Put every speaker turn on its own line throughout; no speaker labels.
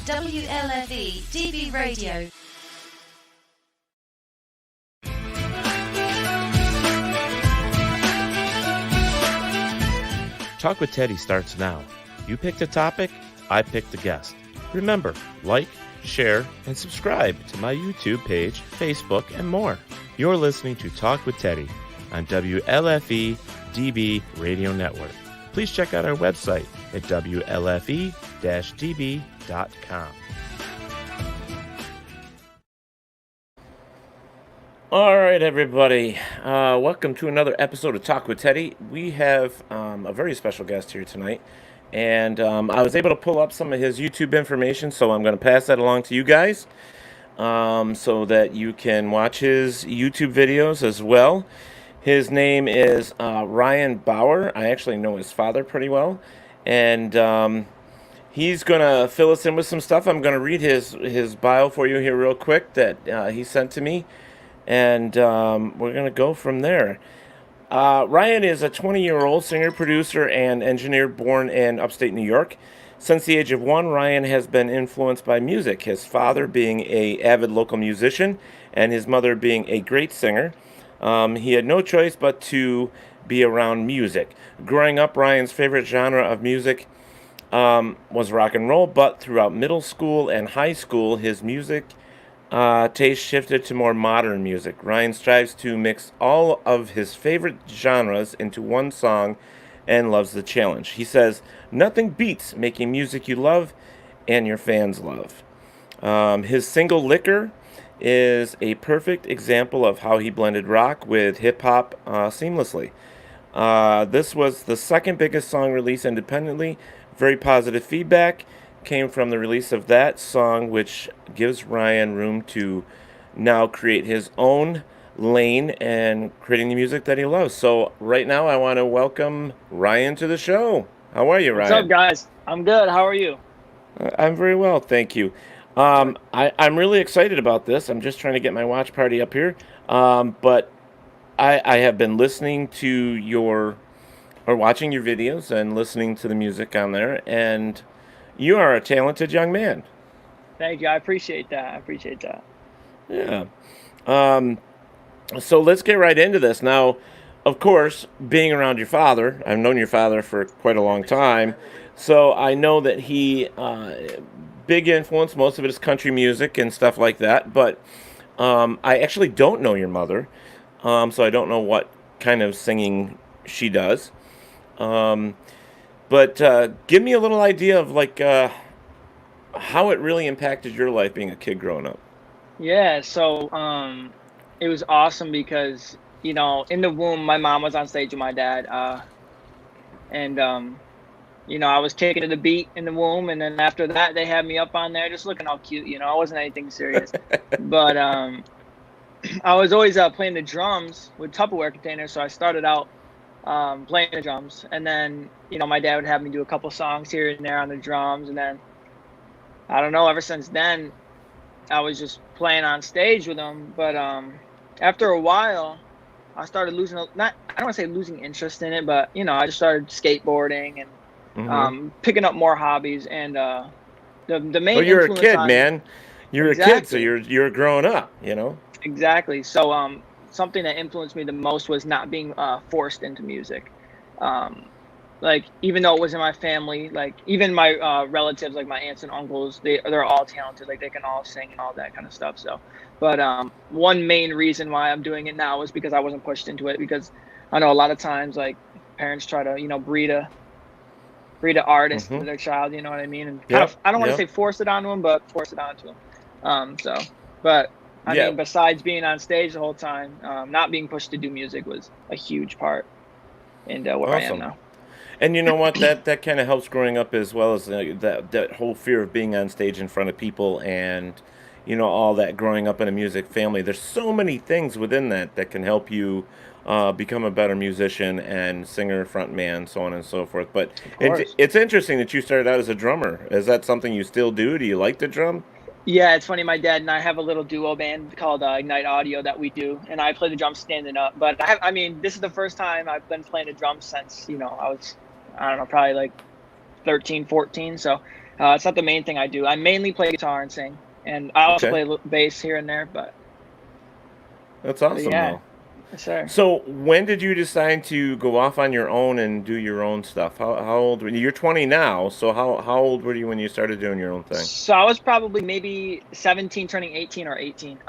WLFE DB Radio.
Talk with Teddy starts now. You picked a topic, I picked a guest. Remember, like, share, and subscribe to my YouTube page, Facebook, and more. You're listening to Talk with Teddy on WLFE DB Radio Network. Please check out our website at WLFE-DB.com. All right, everybody. Welcome to another episode of Talk with Teddy. We have a very special guest here tonight, and I was able to pull up some of his YouTube information, so I'm going to pass that along to you guys so that you can watch his YouTube videos as well. His name is Ryan Bauer. I actually know his father pretty well, and he's going to fill us in with some stuff. I'm going to read his bio for you here real quick that he sent to me, and we're going to go from there. Ryan is a 20-year-old singer, producer, and engineer born in upstate New York. Since the age of 1, Ryan has been influenced by music, his father being an avid local musician and his mother being a great singer. He had no choice but to be around music. Growing up, Ryan's favorite genre of music was rock and roll, but throughout middle school and high school, his music taste shifted to more modern music. Ryan strives to mix all of his favorite genres into one song and loves the challenge. He says, "Nothing beats making music you love and your fans love." His single "Liquor" is a perfect example of how he blended rock with hip-hop seamlessly. This was the second biggest song released independently. Very positive feedback came from the release of that song, which gives Ryan room to now create his own lane and creating the music that he loves. So right now I want to welcome Ryan to the show. How are you, Ryan?
What's up, guys? I'm good. How are you?
I'm very well, thank you. I'm really excited about this. I'm just trying to get my watch party up here. But I have been listening to watching your videos and listening to the music on there, and you are a talented young man.
Thank you. I appreciate that.
Yeah. So let's get right into this. Now, of course, being around your father, I've known your father for quite a long time, so I know that he, big influence, most of it is country music and stuff like that, but I actually don't know your mother, so I don't know what kind of singing she does. But give me a little idea of how it really impacted your life being a kid growing up.
Yeah, so it was awesome because, in the womb, my mom was on stage with my dad, and I was kicking to the beat in the womb, and then after that, they had me up on there just looking all cute, it wasn't anything serious. But I was always playing the drums with Tupperware containers, so I started out playing the drums, and then my dad would have me do a couple songs here and there on the drums, and then I don't know, ever since then I was just playing on stage with him. But after a while I started I don't want to say losing interest in it, but I just started skateboarding and picking up more hobbies, and the main
you're a kid, man. You're exactly. A kid, so you're growing up,
Exactly. So something that influenced me the most was not being forced into music. Even though it was in my family, even my relatives, like my aunts and uncles, they're all talented, they can all sing and all that kind of stuff. So, but one main reason why I'm doing it now is because I wasn't pushed into it, because I know a lot of times parents try to breed a artist into their child, you know what I mean? And I don't want to say force it onto them, but force it onto them. I mean, besides being on stage the whole time, not being pushed to do music was a huge part in where I am now.
And you know what? That kind of helps growing up, as well as that whole fear of being on stage in front of people, and all that growing up in a music family. There's so many things within that can help you become a better musician and singer, frontman, so on and so forth. But it's interesting that you started out as a drummer. Is that something you still do? Do you like to drum?
Yeah, it's funny. My dad and I have a little duo band called Ignite Audio that we do, and I play the drums standing up. But this is the first time I've been playing the drums since, I was, I don't know, probably 13, 14. So It's not the main thing I do. I mainly play guitar and sing, and I also
Okay.
play bass here and there.
That's
But
awesome,
yeah,
though.
yes, sir.
So, when did you decide to go off on your own and do your own stuff? How old were you? You're 20 now, so how old were you when you started doing your own thing?
So I was probably maybe 17, turning 18 or 18.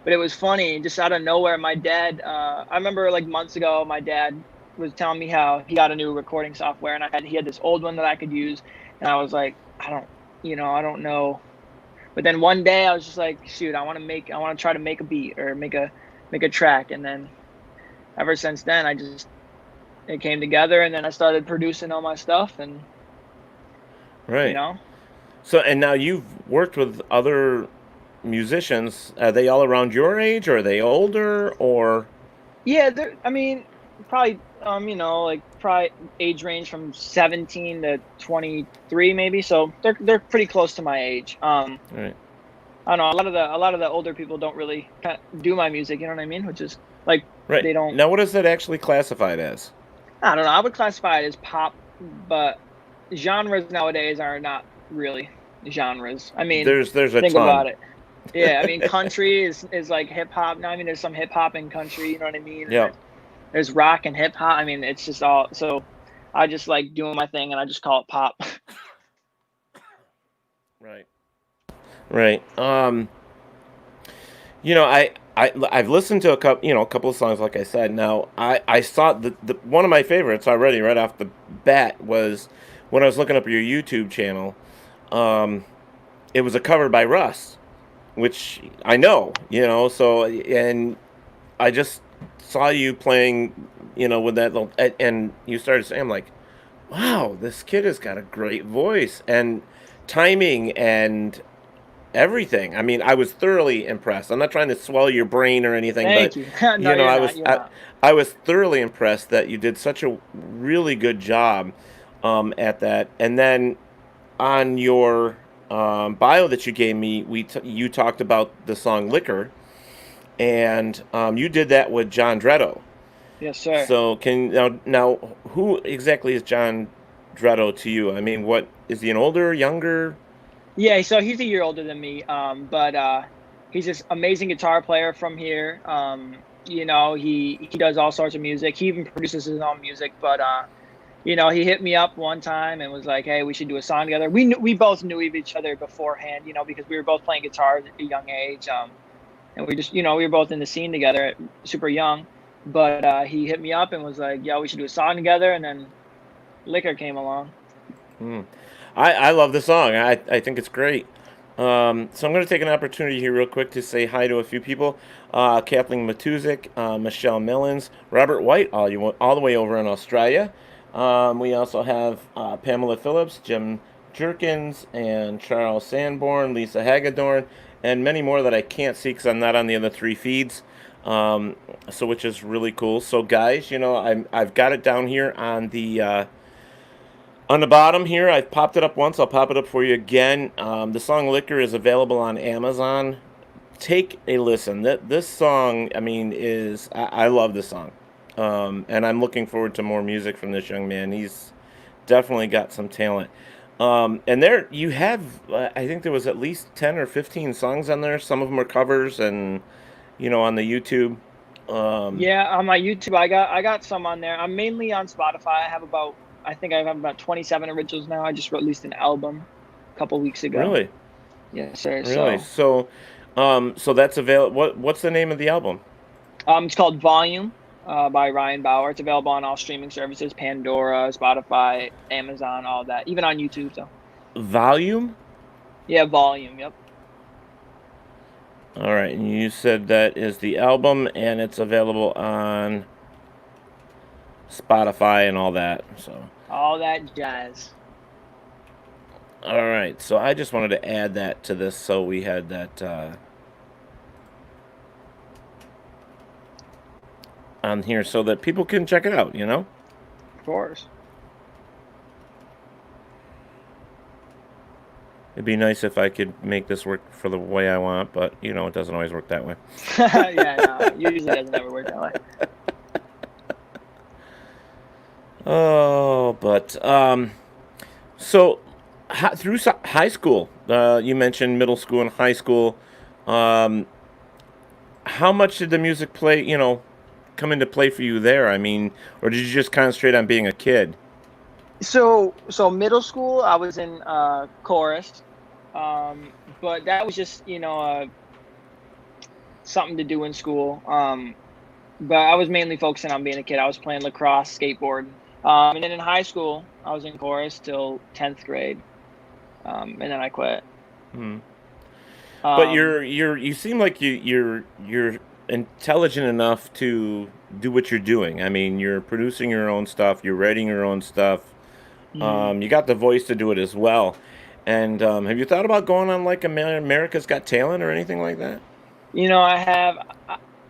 But it was funny, just out of nowhere. My dad, I remember like months ago, my dad was telling me how he got a new recording software, and he had this old one that I could use, and I was like, I don't know. But then one day I was just like, shoot, I want to try to make a beat or make a track, and then ever since then, it came together, and then I started producing all my stuff, and you
Right.
know,
So, and now you've worked with other musicians. Are they all around your age, or are they older, or?
yeah, I mean, probably, like probably age range from 17 to 23, maybe. So they're pretty close to my age.
Right.
I don't know. A lot of the older people don't really kind of do my music. You know what I mean? Which is like
Right.
they don't.
Now, what is that actually classified as?
I don't know. I would classify it as pop, but genres nowadays are not really genres. I mean,
There's a
think
ton.
about it. Yeah, I mean, country is like hip hop now. I mean, there's some hip hop in country. You know what I mean? And
Yeah.
there's rock and hip hop. I mean, it's just all. So I just like doing my thing, and I just call it pop.
Right. Right. I've listened to a couple of songs, like I said. Now, I saw the one of my favorites already right off the bat was when I was looking up your YouTube channel. Um, it was a cover by Russ, which I know, so, and I just saw you playing, with that little, and you started saying, I'm like, wow, this kid has got a great voice and timing and everything. I mean, I was thoroughly impressed. I'm not trying to swell your brain or anything, but
Thank you. No, you're
I
not.
was
You're not.
I was thoroughly impressed that you did such a really good job at that. And then on your bio that you gave me, you talked about the song "Liquor," and you did that with John Dretto.
Yes, sir.
So now who exactly is John Dretto to you? I mean, what is he, an older, younger?
Yeah, so he's a year older than me. But he's this amazing guitar player from here. He does all sorts of music. He even produces his own music. But he hit me up one time and was like, "Hey, we should do a song together." We both knew of each other beforehand, because we were both playing guitar at a young age. And we just, we were both in the scene together, super young. But he hit me up and was like, "Yeah, we should do a song together." And then Liquor came along.
Hmm. I love the song. I think it's great. So I'm going to take an opportunity here real quick to say hi to a few people. Kathleen Matuzik, Michelle Millens, Robert White, all the way over in Australia. We also have Pamela Phillips, Jim Jerkins, and Charles Sanborn, Lisa Hagedorn, and many more that I can't see because I'm not on the other three feeds. So which is really cool. So guys, I've got it down here on the bottom here. I've popped it up once. I'll pop it up for you again. The song "Liquor" is available on Amazon. Take a listen. This song, I mean, I love this song, and I'm looking forward to more music from this young man. He's definitely got some talent. And there you have, I think there was at least 10 or 15 songs on there. Some of them are covers, and on the YouTube. Um,
Yeah, on my YouTube, I got some on there. I'm mainly on Spotify. I think I have about 27 originals now. I just released an album a couple weeks ago.
really,
Yes, sir.
really.
So,
So that's available. What's the name of the album?
it's called Volume, by Ryan Bauer. It's available on all streaming services: Pandora, Spotify, Amazon, all that. Even on YouTube. So,
Volume.
yeah, Volume. Yep.
All right, and you said that is the album, and it's available on Spotify and all that. So,
All that jazz.
all right. So I just wanted to add that to this, so we had that on here, so that people can check it out.
Of course.
It'd be nice if I could make this work for the way I want, but it doesn't always work that way.
Yeah, no, usually doesn't ever work that way.
Oh, but so through high school, you mentioned middle school and high school. Um, how much did the music play? Come into play for you there? I mean, or did you just concentrate on being a kid?
So middle school, I was in chorus, but that was just something to do in school. But I was mainly focusing on being a kid. I was playing lacrosse, skateboarding, and then in high school, I was in chorus till 10th grade, and then I quit.
Hmm. But
Um,
you seem like you're intelligent enough to do what you're doing. I mean, you're producing your own stuff, you're writing your own stuff.
mhm.
You got the voice to do it as well. And have you thought about going on like America's Got Talent or anything like that?
I have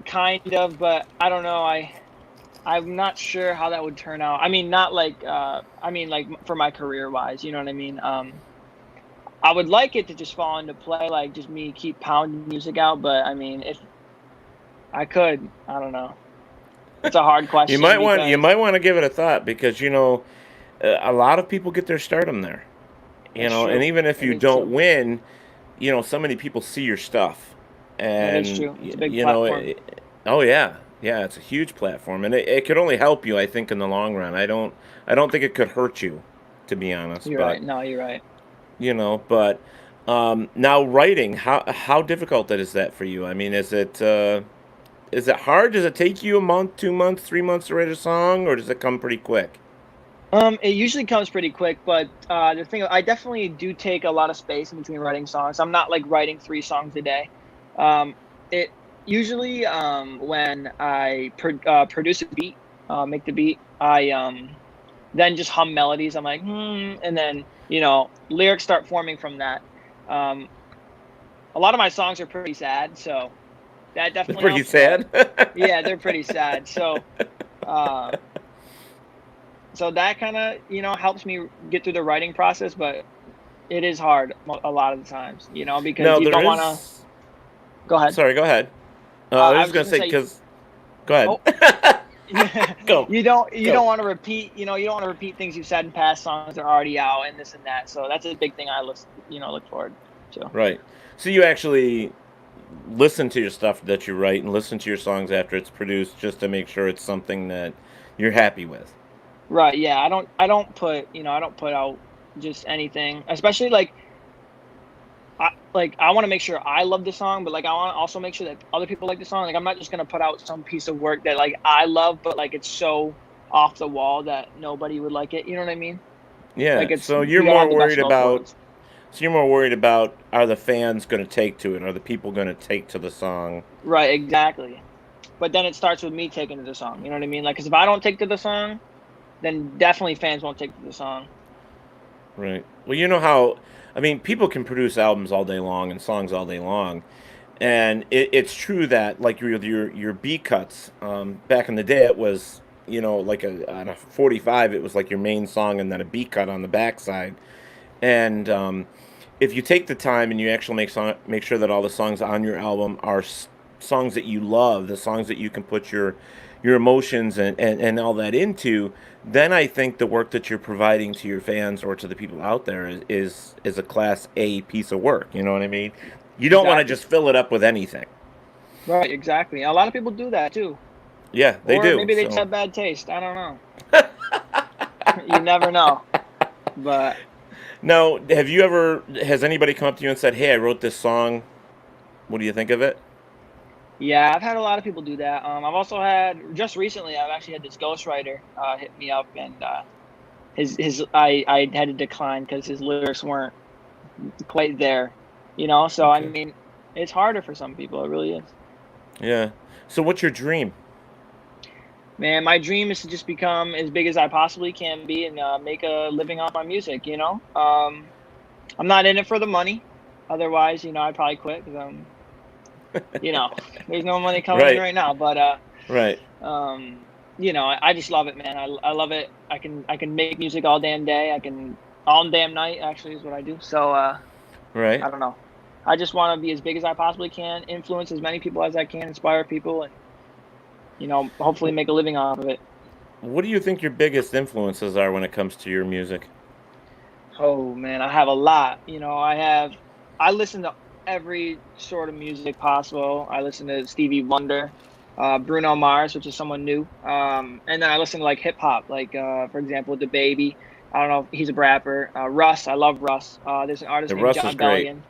kind of, but I don't know. I'm not sure how that would turn out. I mean, not like I mean like for my career wise, you know what I mean? I would like it to just fall into play, like just me keep pounding music out, but I mean, if I could, I don't know. It's a hard
You
question
might want you
because
might want to give it a thought because a lot of people get their stardom there.
that's
And
true.
even if
That
you
is
don't
true.
win, so many people see your stuff,
That is
and
true. It's a big platform.
oh yeah, yeah, it's a huge platform, and it could only help you, I think, in the long run. I don't think it could hurt you, to be honest.
You're
But
right. No, you're right.
but now writing, how difficult is that for you? I mean, is it hard? Does it take you a month, 2 months, 3 months to write a song, or does it come pretty quick?
It usually comes pretty quick, but the thing I definitely do take a lot of space in between writing songs. I'm not like writing 3 songs a day. It usually when I produce a beat, make the beat, I then just hum melodies. I'm like, and then lyrics start forming from that. Um, a lot of my songs are pretty sad, so that
It's
definitely
pretty
helps. But
sad.
yeah, they're pretty sad. Uh, so that kind of helps me get through the writing process, but it is hard a lot of the times, because
No,
you
there
don't want to
is.
go ahead.
Sorry, go ahead. I was
I
just
was just
gonna
gonna
say
say,
because. Go ahead.
oh,
Go.
you don't
Go.
want to repeat, you don't want to repeat things you've said in past songs that are already out and this and that. So that's a big thing I look forward to.
Right. So you actually listen to your stuff that you write and listen to your songs after it's produced just to make sure it's something that you're happy with.
Right? Yeah. I don't put out just anything, especially I want to make sure I love the song, but like I want to also make sure that other people like the song. Like I'm not just gonna put out some piece of work that like I love, but like it's so off the wall that nobody would like it. You know what I mean?
Yeah.
Like you gotta have the best of both worlds.
So you're more worried about are the fans going to take to it? Are the people going to take to the song?
Right, exactly. But then it starts with me taking to the song. You know what I mean? Like, because if I don't take to the song, then definitely fans won't take to the song.
Right. Well, you know how, I mean, people can produce albums all day long and songs all day long, and it's true that like your B cuts, back in the day, it was like on a 45, it was like your main song and then a B cut on the backside, and if you take the time and you actually make sure that all the songs on your album are songs that you love, the songs that you can put your emotions and all that into, then I think the work that you're providing to your fans or to the people out there is a class A piece of work. You know what I mean? You don't want to
Exactly.
just fill it up with anything.
Right, exactly. A lot of people do that too.
Yeah, they
Or
do.
maybe they just
So
have bad taste. I don't know. You never know. But
now, has anybody come up to you and said, "Hey, I wrote this song. What do you think of it?"
yeah, I've had a lot of people do that. I've also had just recently. I've actually had this ghostwriter hit me up, and his I had to decline because his lyrics weren't quite there. So I
Okay.
mean, it's harder for some people. It really is.
Yeah. So what's your dream?
Man, my dream is to just become as big as I possibly can be and make a living off my music. I'm not in it for the money. Otherwise, I'd probably quit because you know, there's no money coming in
Right.
right now. But
Right.
I just love it, man. I love it. I can make music all damn day. I can all damn night. Actually, is what I do. So
Right.
I don't know. I just want to be as big as I possibly can, influence as many people as I can, inspire people, and hopefully make a living off of it.
What do you think your biggest influences are when it comes to your music?
Oh man, I have a lot. I listen to every sort of music possible. I listen to Stevie Wonder, Bruno Mars, which is someone new. And then I listen to like hip hop, like for example, the Baby. I don't know if he's a rapper. Russ, I love Russ. There's an artist
The
named
Russ is
John
great.
Bellion.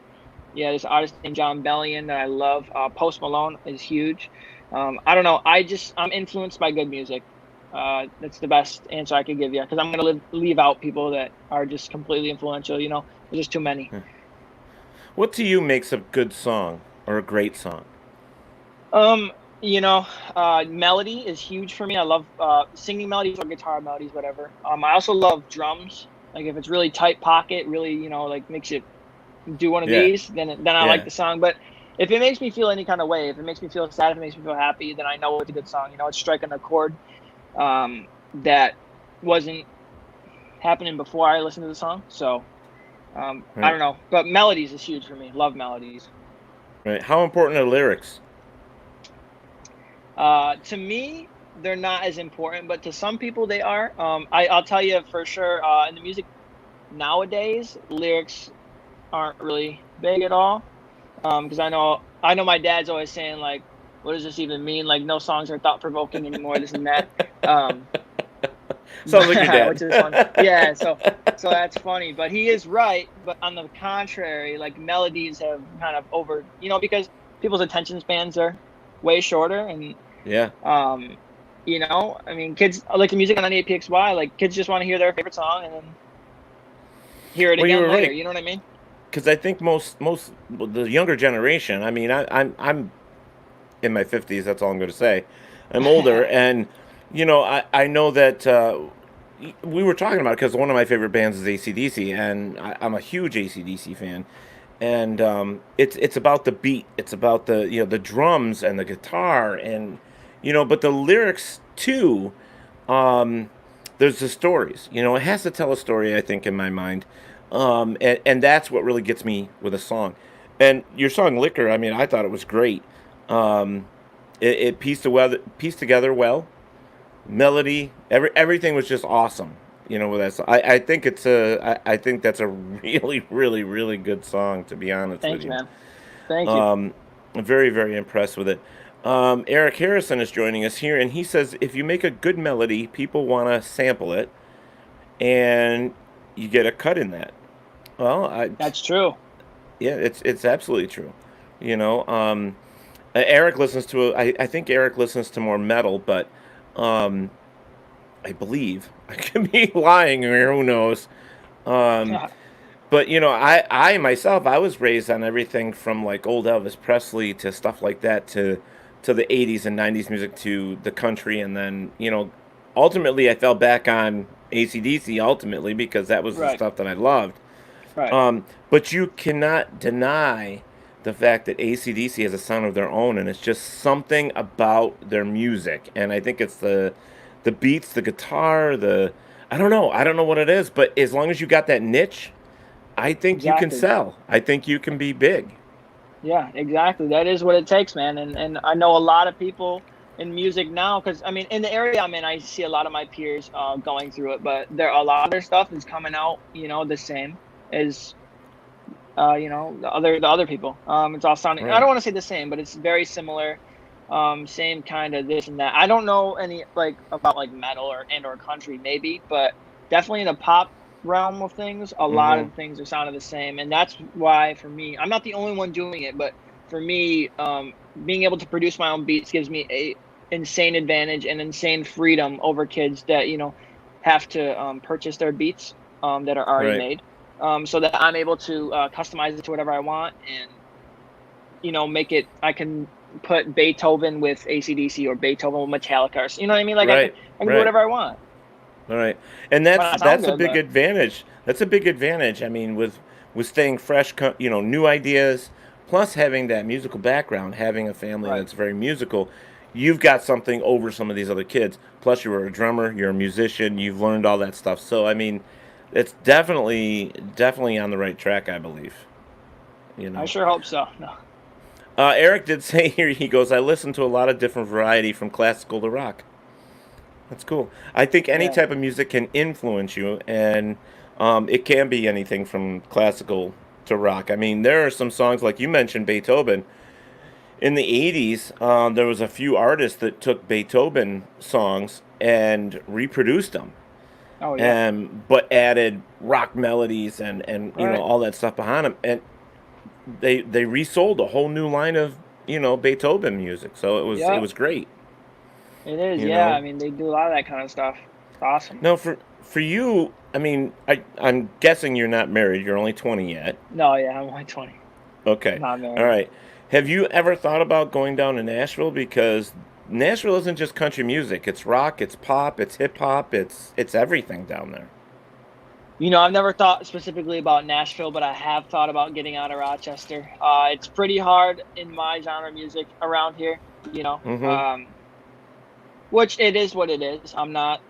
Yeah, there's an artist named John Bellion that I love. Post Malone is huge. I don't know. I'm influenced by good music. That's the best answer I could give you because I'm gonna leave out people that are just completely influential. There's just too many.
What to you makes a good song or a great song?
Um, Melody is huge for me. I love singing melodies or guitar melodies, whatever. I also love drums. Like if it's really tight pocket, really, like makes it do one of
Yeah,
these, then I like
yeah.
the song. But if it makes me feel any kind of way, if it makes me feel sad, if it makes me feel happy, then I know it's a good song. It's striking a chord that wasn't happening before I listened to the song. So I
Right,
don't know, but melodies is huge for me. Love melodies.
right. How important are lyrics?
To me, they're not as important, but to some people they are. I'll tell you for sure. In the music nowadays, lyrics aren't really big at all. Because I know my dad's always saying like, "What does this even mean? Like, no songs are thought provoking anymore. This and that." Um,
Sounds like your dad.
which is fun. Yeah, so that's funny, but he is right. But on the contrary, like melodies have kind of because people's attention spans are way shorter, and
Yeah.
um, I mean, kids like the music on 98PXY. Like, kids just want to hear their favorite song and then hear it
Well, you
again
were
later.
right
You know what I mean?
because I think most the younger generation. I mean, I'm in my 50s. That's all I'm going to say. I'm older, and I know that we were talking about it because one of my favorite bands is ACDC, and I'm a huge ACDC fan. And it's about the beat. It's about the drums and the guitar, and but the lyrics too. Um, there's the stories. It has to tell a story. I think in my mind, and that's what really gets me with a song. And your song "Liquor," I mean, I thought it was great. Um, it pieced together well. Melody, everything was just awesome. With that song. I think I think that's a really, really, really good song. To be honest with
Thanks,
you,
man. Thank you.
I'm very, very impressed with it. Eric Harrison is joining us here, and he says if you make a good melody, people want to sample it, and you get a cut in that. Well,
That's true.
yeah, it's absolutely true. You know, um, Eric listens to. I think Eric listens to more metal, but um, I believe I could be lying here. Who knows? Um, but I myself, I was raised on everything from like old Elvis Presley to stuff like that to the '80s and '90s music to the country, and then ultimately I fell back on ACDC ultimately because that was the
Right.
stuff that I loved.
Right.
But you cannot deny the fact that ACDC has a sound of their own, and it's just something about their music. And I think it's the beats, the guitar, the I don't know what it is, but as long as you got that niche, I think you can
Exactly.
sell. I think you can be big.
Yeah, exactly. That is what it takes, man. And I know a lot of people in music now, because I mean, in the area I'm in, I see a lot of my peers going through it, but a lot of their stuff is coming out, the same as the other people. It's all sounding. I
Right.
don't want to say the same, but it's very similar. Same kind of this and that. I don't know any like about like metal or country maybe, but definitely in the pop realm of things, a lot
Mm-hmm.
of things are sounding the same, and that's why for me, I'm not the only one doing it, but for me, being able to produce my own beats gives me a insane advantage and insane freedom over kids that have to purchase their beats that are already
Right.
made, so that I'm able to customize it to whatever I want and make it. I can put Beethoven with ACDC or Beethoven with Metallica, or you know what I mean? Like I can
Right.
I can do
Right.
whatever I want.
All right, and
Might not sound
that's a
good,
big
but
advantage. That's a big advantage. I mean, with staying fresh, new ideas, plus having that musical background, having a family
right.
that's very musical, you've got something over some of these other kids. Plus, you were a drummer, you're a musician, you've learned all that stuff. So, I mean, it's definitely on the right track, I believe. You
I
know.
sure hope so. No.
Eric did say here. He goes, "I listen to a lot of different variety from classical to rock." That's cool. I think any
Yeah.
type of music can influence you, and It can be anything from classical to rock. I mean, there are some songs like you mentioned Beethoven. In the 80s, there was a few artists that took Beethoven songs and reproduced them,
Oh yeah.
and but added rock melodies and
Right.
all that stuff behind them, and they resold a whole new line of Beethoven music. So it
Yeah.
was great.
It is.
You
Yeah.
know.
I mean, they do a lot of that kind of stuff. It's awesome.
Now for you, I mean, I'm guessing you're not married. You're only 20 yet.
No, yeah, I'm only 20.
Okay.
Not
All
married.
right. Have you ever thought about going down to Nashville? Because Nashville isn't just country music. It's rock, it's pop, it's hip hop, it's everything down there.
I've never thought specifically about Nashville, but I have thought about getting out of Rochester. It's pretty hard in my genre of music around here, you know.
Mm-hmm.
Um, which it is what it is. I'm not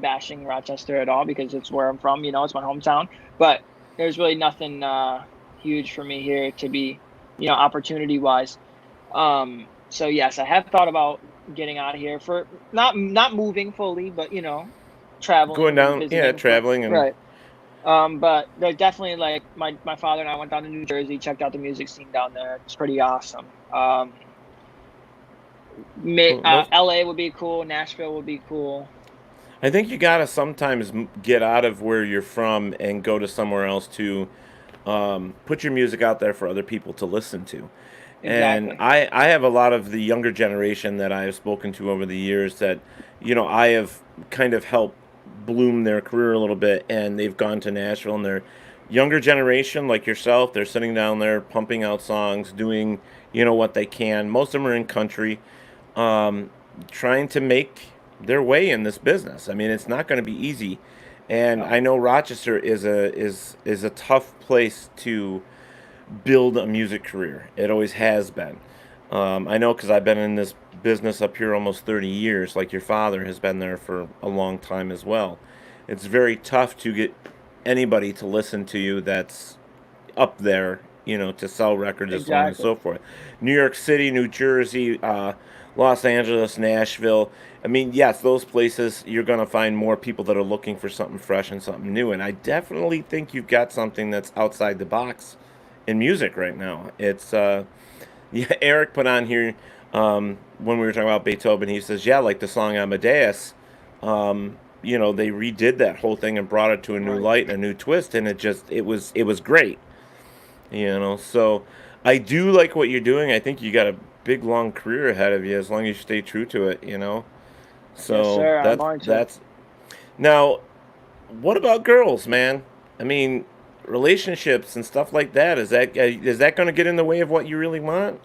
bashing Rochester at all because it's where I'm from, it's my hometown. But there's really nothing huge for me here to be, opportunity wise. So yes, I have thought about getting out of here for not moving fully, but
Going
traveling and
down, yeah,
visiting for
traveling and
right. But they're definitely like my father and I went down to New Jersey, checked out the music scene down there. It's pretty awesome.
well, those.
LA would be cool. Nashville would be cool.
I think you gotta sometimes get out of where you're from and go to somewhere else to put your music out there for other people to listen to. And
Exactly.
I have a lot of the younger generation that I have spoken to over the years that, I have kind of helped bloom their career a little bit, and they've gone to Nashville, and they're younger generation like yourself. They're sitting down there pumping out songs, doing, what they can. Most of them are in country, um, trying to make their way in this business. I mean, it's not going to be easy, and
No.
I know Rochester is a tough place to build a music career. It always has been. I know because I've been in this business up here almost 30 years, like your father has been there for a long time as well. It's very tough to get anybody to listen to you that's up there, to sell records and so on and
Exactly.
so forth. New York City, New Jersey, Los Angeles, Nashville. I mean, yes, those places you're going to find more people that are looking for something fresh and something new. And I definitely think you've got something that's outside the box in music right now. It's yeah. Eric put on here when we were talking about Beethoven. He says, yeah, like the song Amadeus. They redid that whole thing and brought it to a new
Right.
light and a new twist, and it was great. So I do like what you're doing. I think you got a big long career ahead of you as long as you stay true to it.
Yes,
So
sir. I'm on to it.
that's now. What about girls, man? I mean, relationships and stuff like that. Is that going to get in the way of what you really want?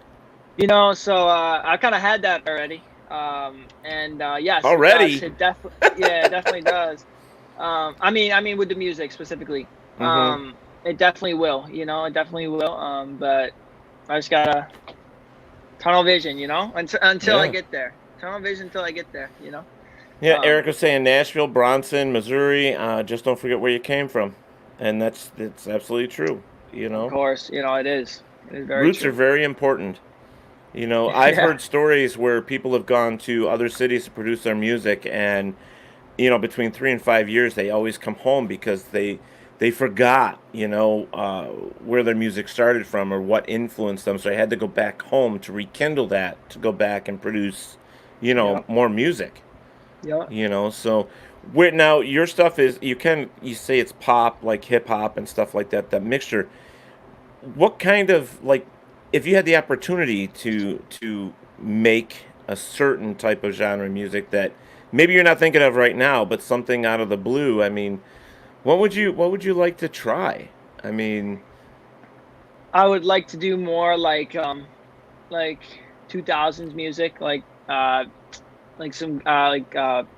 So I kind of had that already. And yes, it does.
Already?
It definitely, yeah, it definitely does. I mean, with the music specifically,
Mm-hmm.
it definitely will. It definitely will. But I just gotta tunnel vision. Until I
Yeah.
get there. Tunnel vision until I get there.
Yeah,
Um,
Eric was saying Nashville, Bronson, Missouri. Just don't forget where you came from, and that's absolutely true. You
of
know,
course, it is. It is very
roots are
true.
very important. I've
Yeah.
heard stories where people have gone to other cities to produce their music, and between 3 and 5 years, they always come home because they forgot, where their music started from or what influenced them. So they had to go back home to rekindle that, to go back and produce,
Yep.
more music.
Yep.
So where now your stuff is you say it's pop like hip hop and stuff like that. That mixture. What kind of like if you had the opportunity to make a certain type of genre of music that maybe you're not thinking of right now, but something out of the blue. I mean, what would you like to try? I mean,
I would like to do more like 2000s music, like some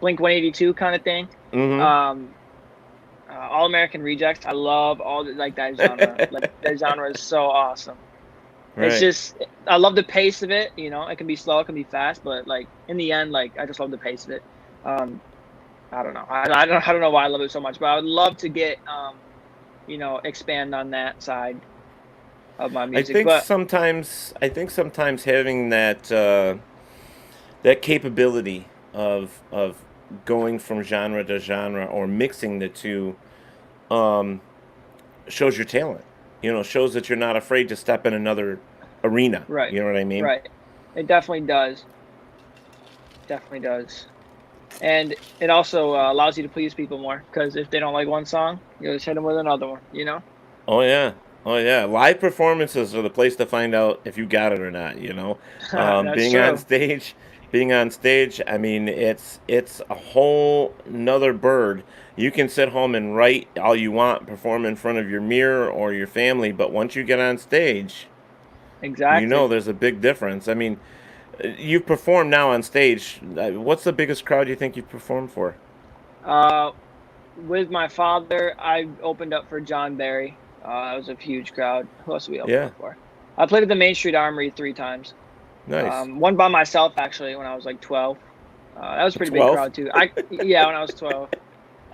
Blink 182 kind of thing.
mm-hmm.
Um, All American Rejects. I love all like that genre. Like that genre is so awesome. It's
Right.
just I love the pace of it. It can be slow, it can be fast, but like in the end, like I just love the pace of it. Um, I don't know. I don't know why I love it so much, but I would love to get expand on that side of my
I
music.
think
But
sometimes I think sometimes having that capability of going from genre to genre or mixing the two um, shows your talent. Shows that you're not afraid to step in another arena.
Right.
You know what I mean?
Right. It definitely does. Definitely does. And it also allows you to please people more because if they don't like one song, you just hit them with another one. You know.
Oh yeah, oh yeah. Live performances are the place to find out if you got it or not.
That's
Being on
true.
stage, being on stage. I mean, it's a whole nother bird. You can sit home and write all you want, perform in front of your mirror or your family, but once you get on stage,
Exactly.
there's a big difference. I mean, you've performed now on stage. What's the biggest crowd you think you've performed for?
Uh, with my father, I opened up for John Barry. That was a huge crowd. Who else did we open
Yeah,
up for? I played at the Main Street Armory 3 times.
nice.
One by myself actually when I was like 12. That was a pretty big
12.
crowd too. Yeah, when I was 12.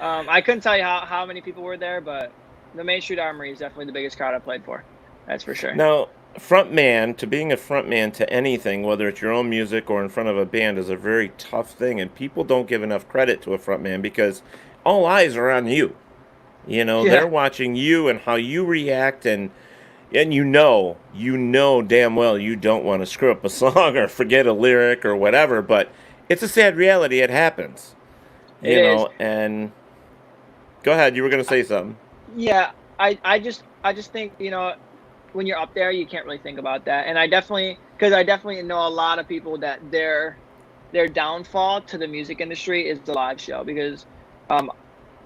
I couldn't tell you how many people were there, but the Main Street Armory is definitely the biggest crowd I played for. That's for sure.
Now, to being a front man to anything, whether it's your own music or in front of a band, is a very tough thing, and people don't give enough credit to a front man because all eyes are on you. They're
Yeah,
watching you and how you react, and damn well you don't want to screw up a song or forget a lyric or whatever, but it's a sad reality. It happens.
it is.
And go ahead. You were going to say something.
Yeah, I just think when you're up there, you can't really think about that. And I definitely know a lot of people that their downfall to the music industry is the live show because um,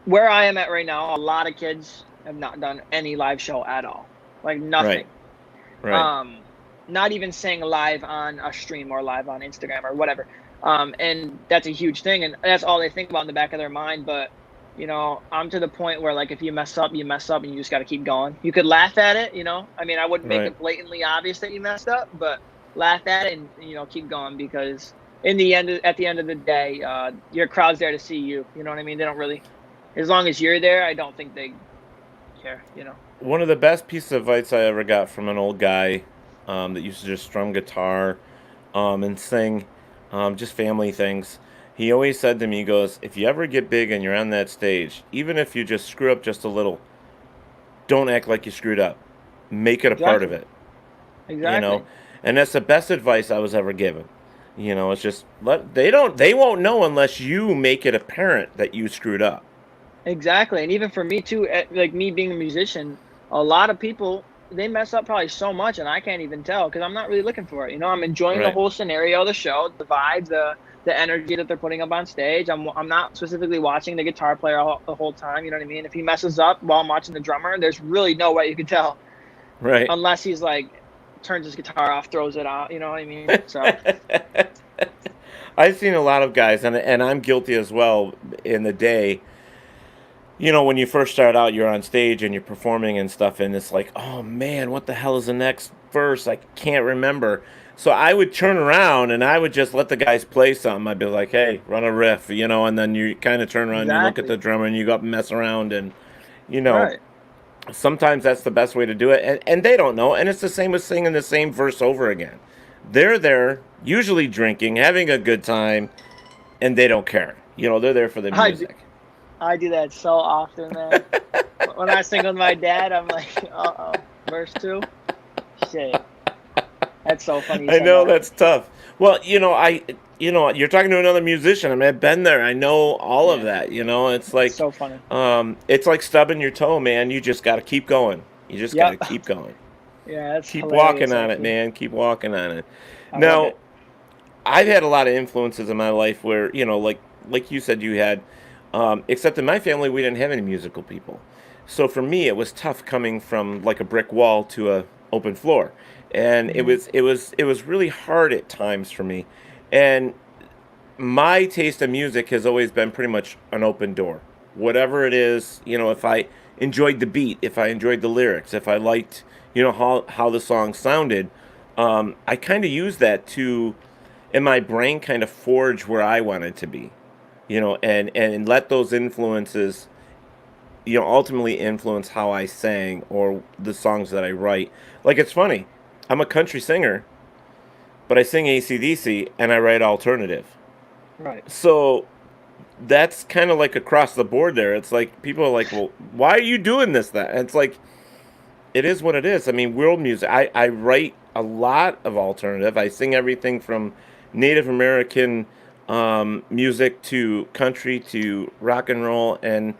where I am at right now, a lot of kids have not done any live show at all, like
Right.
nothing.
Right.
Um, Not even saying live on a stream or live on Instagram or whatever. And that's a huge thing, and that's all they think about in the back of their mind. But I'm to the point where like if you mess up, you mess up, and you just got to keep going. You could laugh at it, I mean, I wouldn't make
Right.
it blatantly obvious that you messed up, but laugh at it and keep going because at the end of the day, your crowd's there to see you. You know what I mean? They don't really, as long as you're there, I don't think they care.
One of the best pieces of advice I ever got from an old guy that used to just strum guitar and sing, just family things. He always said to me, he goes, if you ever get big and you're on that stage, even if you just screw up just a little, don't act like you screwed up. Make it a part of
Exactly.
it, you know?
Exactly.
And that's the best advice I was ever given. It's just they won't know unless you make it apparent that you screwed up.
Exactly, and even for me too, like me being a musician, a lot of people they mess up probably so much, and I can't even tell because I'm not really looking for it. I'm enjoying the
Right.
whole scenario, the show, the vibe, the energy that they're putting up on stage. I'm not specifically watching the guitar player the whole time. You know what I mean? If he messes up while I'm watching the drummer, there's really no way you can tell
Right.
unless he's like turns his guitar off, throws it out. You know what I mean? So
I've seen a lot of guys, and I'm guilty as well in the day. When you first start out, you're on stage and you're performing and stuff, and it's like, oh man, what the hell is the next verse? I can't remember. So I would turn around and I would just let the guys play something. I'd be like, hey, run a riff, and then you kind of turn around, you look at the
exactly,
drummer, and you go up and mess around, and you know,
right.
sometimes that's the best way to do it, and they don't know, and it's the same as singing the same verse over again. They're there, usually drinking, having a good time, and they don't care. They're there for the
I do,
music.
I do that so often, man. When I sing with my dad, I'm like, uh-oh, verse 2? Shit. That's so funny you
I
said
know
that.
that's tough. Well, you're talking to another musician. I mean, I've been there. I know all of
Yeah,
that.
it's so funny.
It's like stubbing your toe, man. You just got to keep going. You just got to
Yep.
keep going.
Yeah, that's
Keep walking
hilarious,
on it,
actually.
man. Keep walking on it.
I love
Now,
it.
I've had a lot of influences in my life where, like you said you had, except in my family, we didn't have any musical people. So for me, it was tough coming from like a brick wall to a open floor. And it
Hmm.
was it was it was really hard at times for me. And my taste of music has always been pretty much an open door. Whatever it is, if I enjoyed the beat, if I enjoyed the lyrics, if I liked, how the song sounded, I kind of used that to, in my brain, kind of forge where I wanted to be, and let those influences, ultimately influence how I sang or the songs that I write. Like it's funny, I'm a country singer, but I sing AC/DC and I write alternative.
Right.
So that's kind of like across the board there. It's like people are like, well, why are you doing this? That and it's like it is what it is. I mean, world music. I write a lot of alternative. I sing everything from Native American music to country to rock and roll. And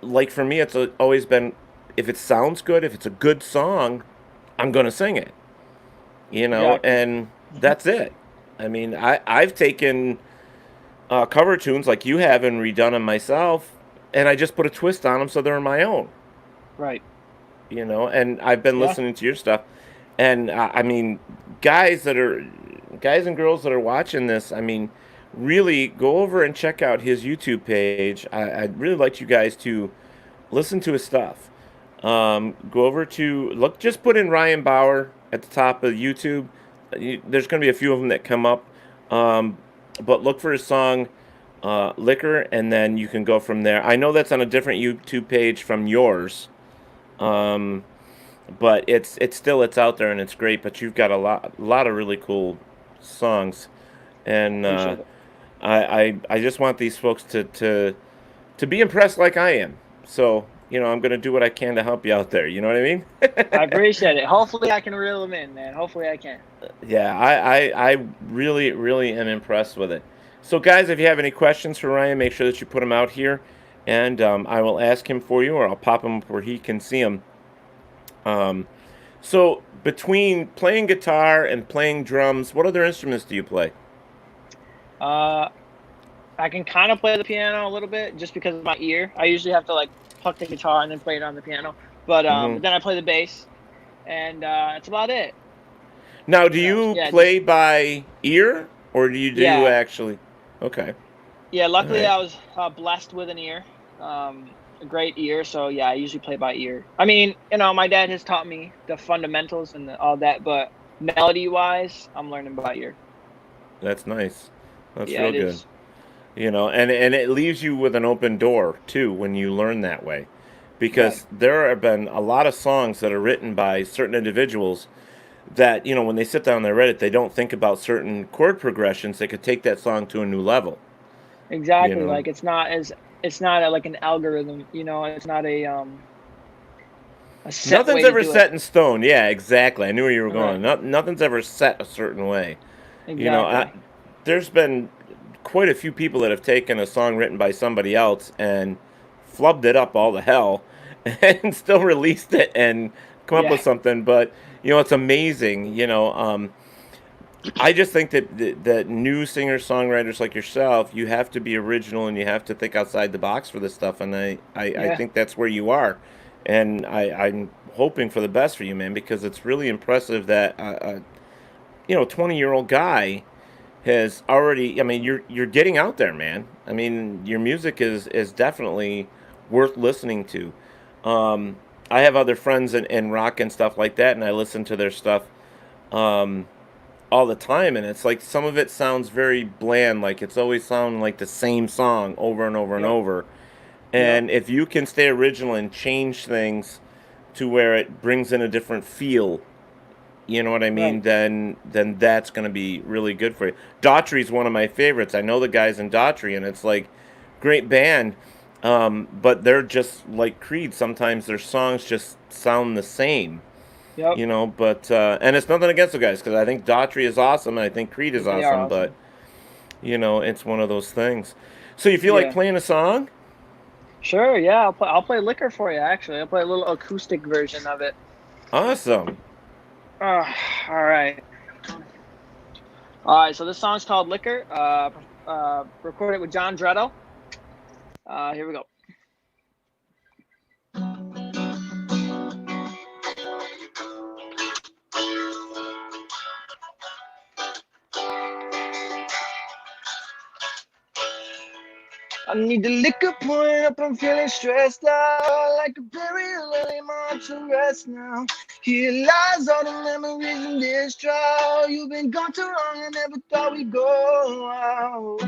like for me, it's always been if it sounds good, if it's a good song, I'm gonna sing it.
Exactly.
And that's it. I mean, I've taken cover tunes like you have and redone them myself, and I just put a twist on them so they're my own.
Right.
And I've been
Yeah.
listening to your stuff, and I mean, guys and girls that are watching this, I mean, really go over and check out his YouTube page. I'd really like you guys to listen to his stuff. Go over to look, just put in Ryan Bauer at the top of YouTube. There's going to be a few of them that come up, um, but look for his song "Liquor," and then you can go from there. I know that's on a different YouTube page from yours, um, but it's out there and it's great. But you've got a lot of really cool songs, and
Appreciate it.
I just want these folks to be impressed like I am. So I'm gonna do what I can to help you out there. You know what I mean?
I appreciate it. Hopefully, I can reel them in, man. Hopefully, I can.
Yeah, I really really am impressed with it. So guys, if you have any questions for Ryan, make sure that you put them out here, and I will ask him for you, or I'll pop them up where he can see them. Um, so between playing guitar and playing drums, what other instruments do you play?
Uh, I can kind of play the piano a little bit just because of my ear. I usually have to like pluck the guitar and then play it on the piano. But
Hmm.
then I play the bass, and that's about it.
Now, do
So
you
yeah,
play
just
by ear, or do you
yeah,
actually? Okay,
yeah.
all
Luckily,
right.
I was blessed with an ear, a great ear. So yeah, I usually play by ear. I mean, my dad has taught me the fundamentals and all that, but melody wise, I'm learning by ear.
That's nice. That's
Yeah,
real
it
good.
is.
And it leaves you with an open door too when you learn that way,
Right.
because there have been a lot of songs that are written by certain individuals that when they sit down and they read it, they don't think about certain chord progressions that could take that song to a new level. You
Exactly.
know,
Like it's not like an algorithm. It's not a set
nothing's
way to
ever
do it.
set in stone. Yeah, exactly. I knew where you were going.
Right.
Nothing's ever set a certain way. You know, I,
Exactly.
there's been quite a few people that have taken a song written by somebody else and flubbed it up all the hell and still released it and come up
Yeah.
with something. But it's amazing. I just think that new singer songwriters like yourself, you have to be original and you have to think outside the box for this stuff. And I
Yeah.
think that's where you are. And I'm hoping for the best for you, man, because it's really impressive that 20-year-old guy has already. I mean, you're getting out there, man. I mean, your music is definitely worth listening to. Um, I have other friends in rock and stuff like that, and I listen to their stuff um, all the time, and it's like some of it sounds very bland, like it's always sounding like the same song over and over and
Yep.
over.
Yep.
And if you can stay original and change things to where it brings in a different feel, you know what I mean,
Right.
then that's going to be really good for you. Daughtry's one of my favorites. I know the guys in Daughtry, and it's like great band, but they're just like Creed. Sometimes their songs just sound the same,
Yep.
But and it's nothing against the guys because I think Daughtry is awesome and I think Creed is
They are
awesome, but
awesome.
it's one of those things. So you feel like
Yeah.
playing a song?
Sure. Yeah. I'll play liquor for you. Actually, I'll play a little acoustic version of it.
Awesome.
Uh, all right. All right. So this song's called Liquor. Recorded with John Dretto. Here we go. I need the liquor pouring up, I'm feeling stressed out. Like a burial, I'm on to rest now. Here lies all the memories in this trial. You've been gone too long, I never thought we'd go out.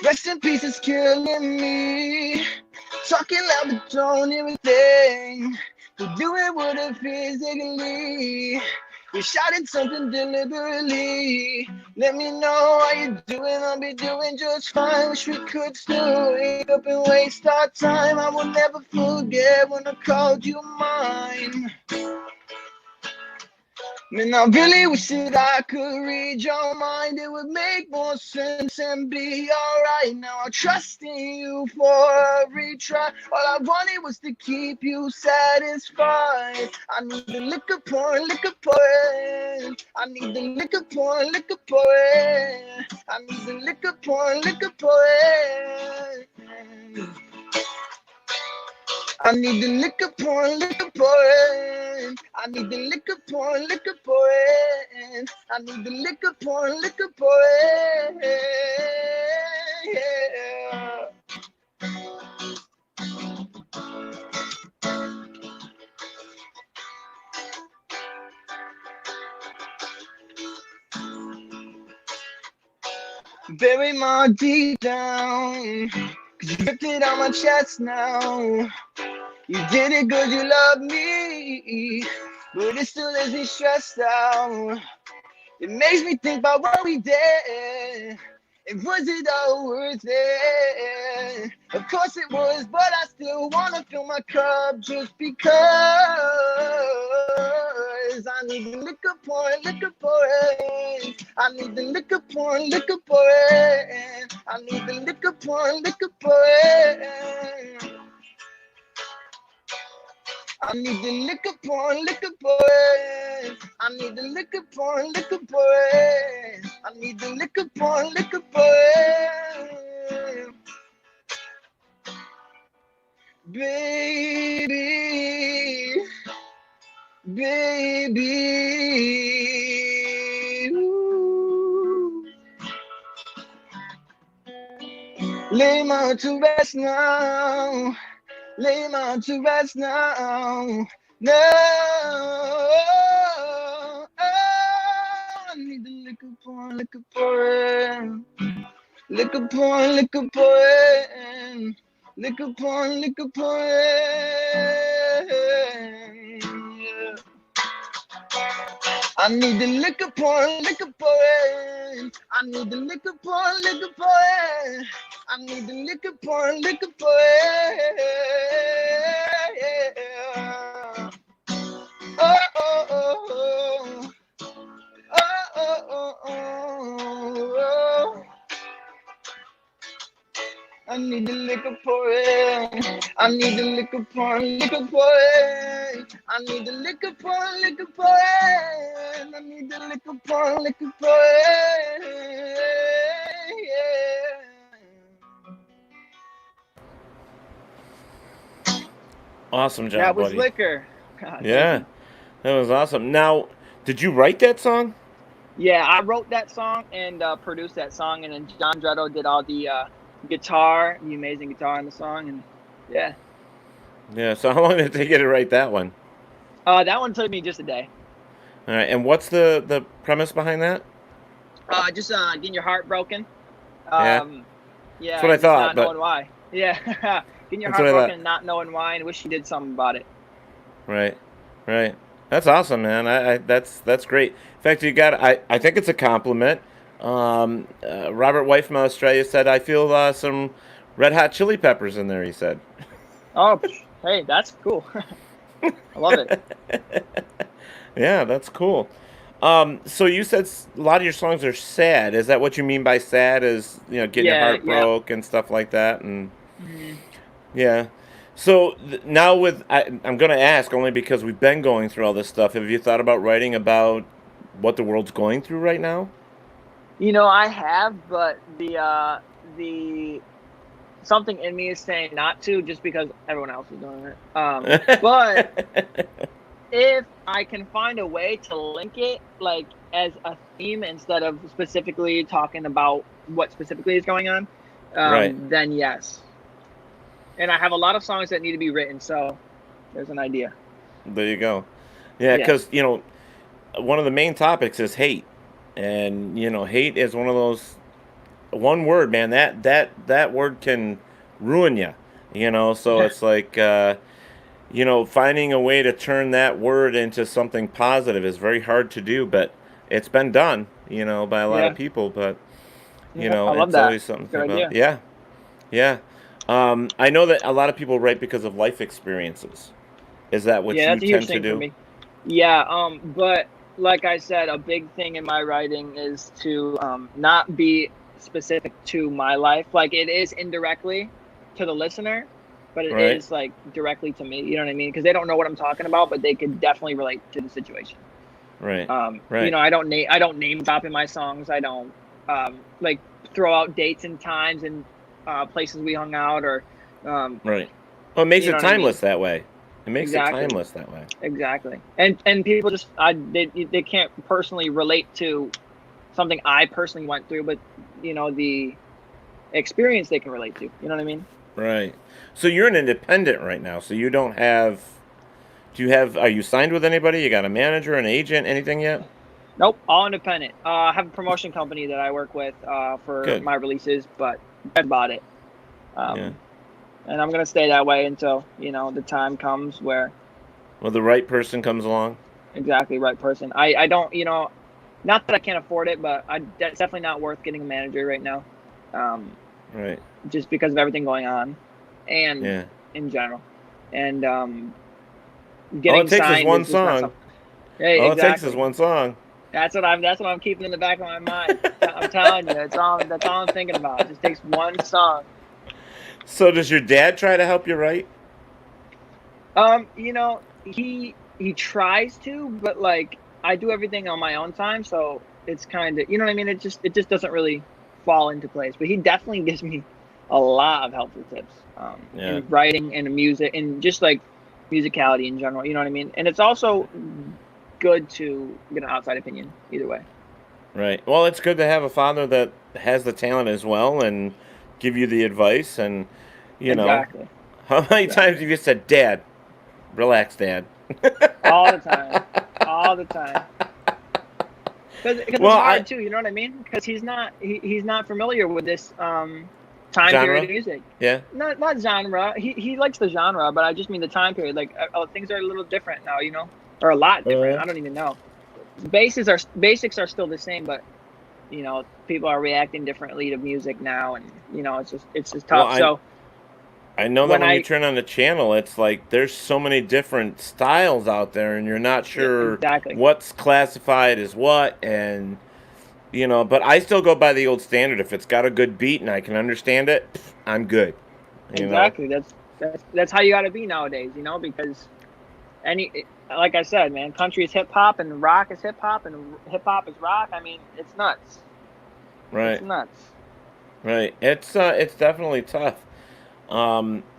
Rest in peace is killing me. Talking loud but don't hear a thing. We do it with it physically. We shouted something deliberately. Let me know how you doing. I'll be doing just fine. Wish we could still wake up and waste our time. I will never forget when I called you mine. Man, I really wish that I could read your mind. It would make more sense and be alright. Now I trust in you for a retry. All I wanted was to keep you satisfied. I need the liquor pouring, liquor pouring. I need the liquor pouring, liquor pouring. I need the liquor pouring, liquor pouring. I need the liquor pouring, liquor pouring. I need the liquor pouring, liquor pouring. I need the liquor pouring, liquor pouring. Yeah. Bury my deep down, 'cause you ripped it on my chest now. You did it 'cause you love me, but it still leaves me stressed out. It makes me think about what we did. And was it all worth it? Of course it was, but I still wanna fill my cup just because. I need the liquor pouring, liquor pouring. I need the liquor pouring, liquor pouring. I need the liquor pouring, liquor pouring. I need the liquor pouring, liquor pouring. I need the liquor pouring, liquor pouring. I need the liquor pouring, liquor pouring. Baby, baby. Ooh. Lay my heart to rest now. Lay my heart to rest now. No, I need the liquor pouring, liquor pouring. Liquor pouring, liquor pouring. Liquor pouring, liquor pouring. Yeah. I need the liquor pouring, liquor pouring. I need the liquor pouring, liquor pouring. I need the liquor pouring, liquor pouring. Yeah. Oh, oh, oh, oh. Oh, oh, oh, oh. I need the liquor pouring. I need the liquor pouring, liquor pouring. I need the liquor pouring, liquor pouring. I need the liquor pouring, liquor pouring. Yeah.
Awesome
That
job,
was
buddy.
liquor. God, thank
Yeah,
you.
that was awesome. Now, did you write that song?
Yeah, I wrote that song and produced that song, and then John Dretto did all the guitar, the amazing guitar in the song, and yeah.
Yeah. So how long did it take you to write that one?
That one took me just a day.
All right. And what's the premise behind that?
Just getting your heart broken.
Yeah, that's
Yeah,
what I
and just
thought,
not
but
knowing why. Yeah, getting your
that's what
heart
I
broken
thought.
and not knowing why, and wish you did something about it.
Right, right. That's awesome, man. That's great. In fact, you got. I think it's a compliment. Robert White from Australia said, "I feel some red hot chili peppers in there." He said.
Oh, hey, that's cool. I love it.
Yeah, that's cool. So you said a lot of your songs are sad. Is that what you mean by sad? Is getting your
Yeah,
heart
yeah.
broke and stuff like that? And
Hmm.
yeah. So now I'm going to ask only because we've been going through all this stuff. Have you thought about writing about what the world's going through right now?
I have, but the something in me is saying not to, just because everyone else is doing it. But if I can find a way to link it like as a theme instead of specifically talking about what specifically is going on,
Right.
then yes. And I have a lot of songs that need to be written, so there's an idea.
There you go. Yeah,
Yeah.
because one of the main topics is hate, and hate is one of those one word, man. That word can ruin you. So it's like finding a way to turn that word into something positive is very hard to do, but it's been done, by a lot of
Yeah.
people. But
Yeah. I love
it's
that.
always something to
Good
think about.
idea.
Yeah, yeah. I know that a lot of people write because of life experiences. Is that what
Yeah,
you
that's a huge
tend to
thing for
do?
me. Yeah, but like I said, a big thing in my writing is to not be specific to my life. Like it is indirectly to the listener, but it
Right,
is like directly to me. You know what I mean? Because they don't know what I'm talking about, but they could definitely relate to the situation.
right, right,
I don't name drop in my songs. I don't like throw out dates and times and places we hung out or um,
right. Well, it makes
you know
it
what I mean?
timeless that way. It makes it
Exactly.
timeless that way.
Exactly. And people just they can't personally relate to something I personally went through, but the experience they can relate to. You know what I mean?
Right. So you're an independent right now. So you don't have. Do you have? Are you signed with anybody? You got a manager, an agent, anything yet?
Nope, all independent. I have a promotion company that I work with for
Good.
my releases, but that's about it.
Yeah.
Um, and I'm gonna stay that way until the time comes where
Well, the right person comes along.
exactly right person. I don't not that I can't afford it, but that's definitely not worth getting a manager right now. Um,
Right.
just because of everything going on and
Yeah.
in general. And
All it
getting
takes is
signed
one
is just not
song.
something. Hey,
All it takes is
exactly.
one song.
That's what I'm keeping in the back of my mind. I'm telling you, that's all I'm thinking about. It just takes one song.
So does your dad try to help you write?
He tries to, but like I do everything on my own time, so it's kind of you know what I mean. It just doesn't really fall into place. But he definitely gives me a lot of helpful tips
Yeah.
in writing and music and just like musicality in general. You know what I mean. And it's also good to get an outside opinion either way.
Right. Well, it's good to have a father that has the talent as well and give you the advice. And, you know,
Exactly.
how many times
Exactly.
have you said, Dad, relax, Dad?
All the time. All the time. Because it's
Well,
hard too, you know what I mean? Because he's not familiar with this time period
genre?
of music.
Yeah.
Not genre. He likes the genre, but I just mean the time period. Like things are a little different now, or a lot different.
Uh,
I don't even know. Basics are still the same, but people are reacting differently to music now, and it's just
well,
tough. So
I know that
when
when you
I
turn on the channel, it's like there's so many different styles out there, and you're not
yeah,
sure
exactly.
what's classified as what. And, but I still go by the old standard. If it's got a good beat and I can understand it, I'm good, you know?
Exactly. That's how you got to be nowadays, because any like I said, man, country is hip hop and rock is hip hop and hip hop is rock. I mean, it's nuts. It's
Right.
nuts.
Right. It's definitely tough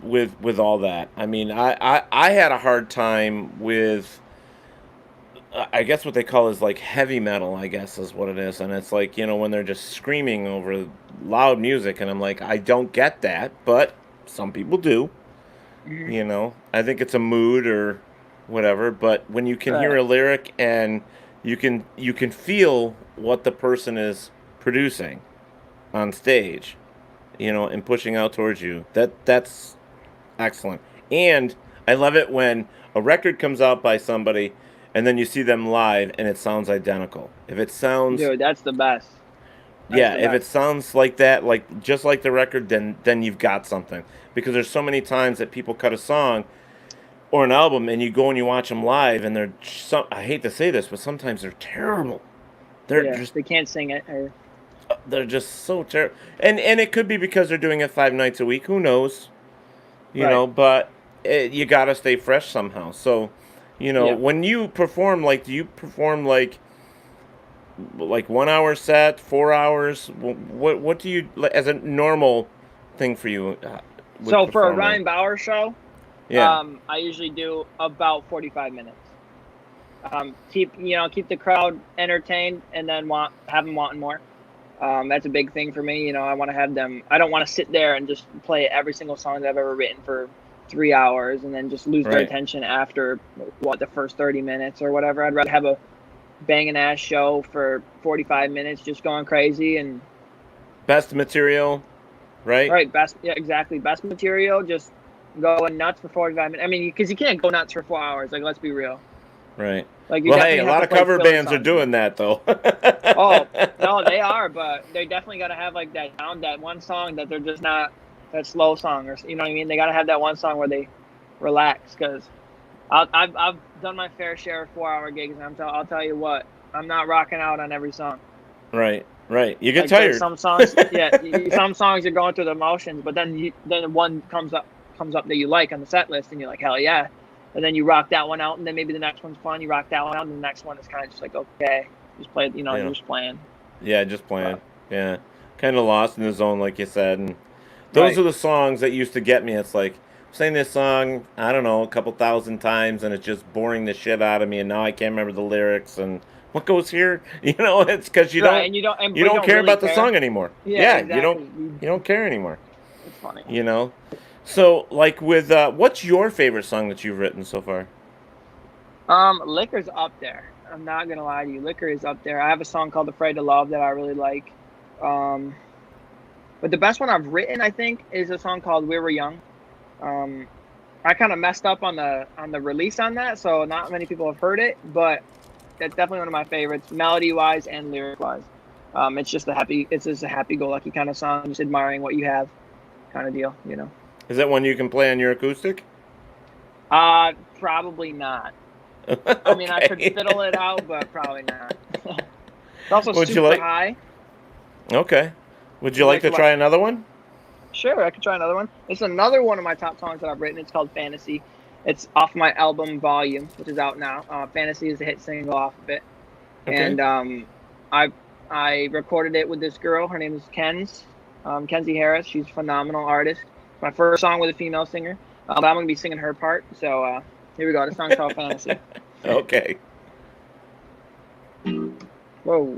with all that. I mean, I had a hard time with I guess what they call is like heavy metal, I guess is what it is. And it's like, when they're just screaming over loud music and I'm like, I don't get that, but some people do,
Hmm.
I think it's a mood or whatever, but when you can hear
Right.
a lyric and you can feel what the person is producing on stage, and pushing out towards you. That's excellent. And I love it when a record comes out by somebody and then you see them live and it sounds identical. If it sounds
Dude, that's the best. That's
yeah,
the
if it
best.
sounds like that, like just like the record, then you've got something. Because there's so many times that people cut a song or an album and you go and you watch them live and I hate to say this, but sometimes they're terrible. They're
Yeah,
just
they can't sing it.
they're just so terrible. And it could be because they're doing it 5 nights a week. Who knows?
Right.
But you gotta stay fresh somehow. So,
Yeah.
when you perform, like, do you perform like 1 hour set, 4 hours? What do you like as a normal thing for you with
So for a
performing?
Ryan Bauer show,
Yeah,
I usually do about 45 minutes. Keep the crowd entertained, and then have them wanting more. That's a big thing for me. I want to have them. I don't want to sit there and just play every single song that I've ever written for 3 hours and then just lose their
right.
attention after the first 30 minutes or whatever. I'd rather have a banging ass show for 45 minutes, just going crazy and
Best material, right?
all right, best, yeah, exactly, best material. Just going nuts for 45 minutes. I mean, because you can't go nuts for 4 hours. Like, let's be real.
Right.
Like, you
Well, hey,
definitely
a
have
lot
to
of
play
cover
filler
bands are
songs.
doing that, though.
Oh, no, they are, but they definitely got to have like that one song that they're just not that slow song, or you know what I mean. They got to have that one song where they relax. Because I've done my fair share of 4 hour gigs, and I'll tell you what, I'm not rocking out on every song.
Right. You get
Like there's
tired.
some songs, yeah, some songs you're going through the motions, but then one comes up that you like on the set list, and you're like, hell yeah. And then you rock that one out, and then maybe the next one's fun. You rock that one out, and the next one is kind of just like, okay, just play, you're just playing.
Yeah, just playing.
But,
Yeah. Kind of lost in the zone, like you said. And those
right.
are the songs that used to get me. It's like, I'm saying this song, I don't know, a couple thousand times, and it's just boring the shit out of me, and now I can't remember the lyrics, and what goes here? It's because you
Right,
don't,
and you don't
care
really
about the
care.
song anymore.
Yeah,
You
exactly.
don't care anymore.
It's funny.
So, like, with, what's your favorite song that you've written so far?
Liquor's up there. I'm not gonna lie to you. Liquor is up there. I have a song called "Afraid to Love" that I really like. But the best one I've written, I think, is a song called "We Were Young." I kind of messed up on the release on that, so not many people have heard it. But it's definitely one of my favorites, melody wise and lyric wise. It's just a happy-go-lucky kind of song, just admiring what you have, kind of deal.
Is that one you can play on your acoustic?
Probably not.
Okay.
I mean, I could fiddle it out, but probably not. It's also
Would you
super
like?
high.
Okay. Would you like to try another one?
Sure, I could try another one. It's another one of my top songs that I've written. It's called Fantasy. It's off my album Volume, which is out now. Fantasy is the hit single off of it.
Okay.
And I recorded it with this girl. Her name is Kenzie Harris. She's a phenomenal artist. It's my first song with a female singer. But I'm going to be singing her part. So here we go. The song's called Fantasy.
Okay.
Whoa.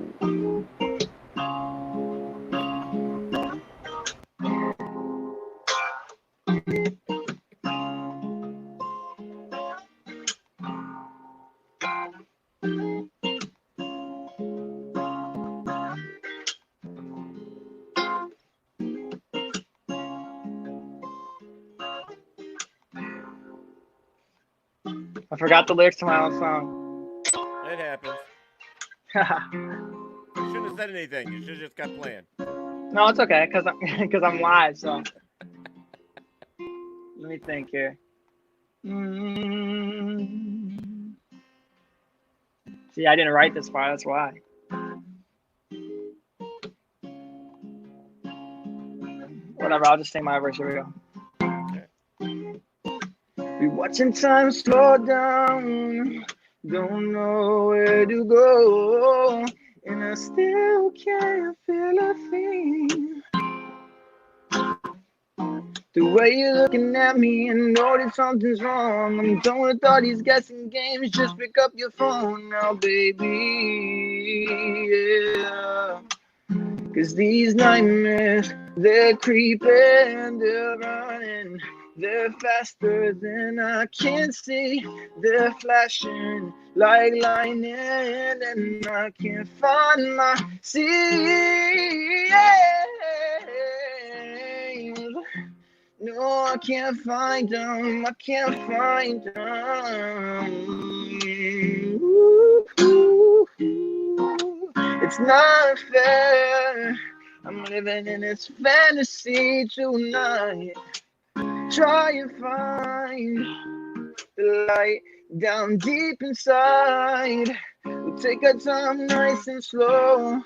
I forgot the lyrics to my own song.
It happens. You shouldn't have said anything. You should have just kept playing.
No, it's okay, because I'm live, so. Let me think here. See, I didn't write this part, that's why. Whatever, I'll just sing my verse. Here we go. Be watching time slow down, don't know where to go, and I still can't feel a thing. The way you're looking at me and know that something's wrong. I'm done with all these guessing games, just pick up your phone now, baby, yeah. 'Cause these nightmares, they're creeping, they're running. They're faster than I can see. They're flashing like lightning, and I can't find my seas. No, I can't find them. I can't find them. Ooh. It's not fair. I'm living in this fantasy tonight. Try and find the light down deep inside. We'll take our time nice and slow.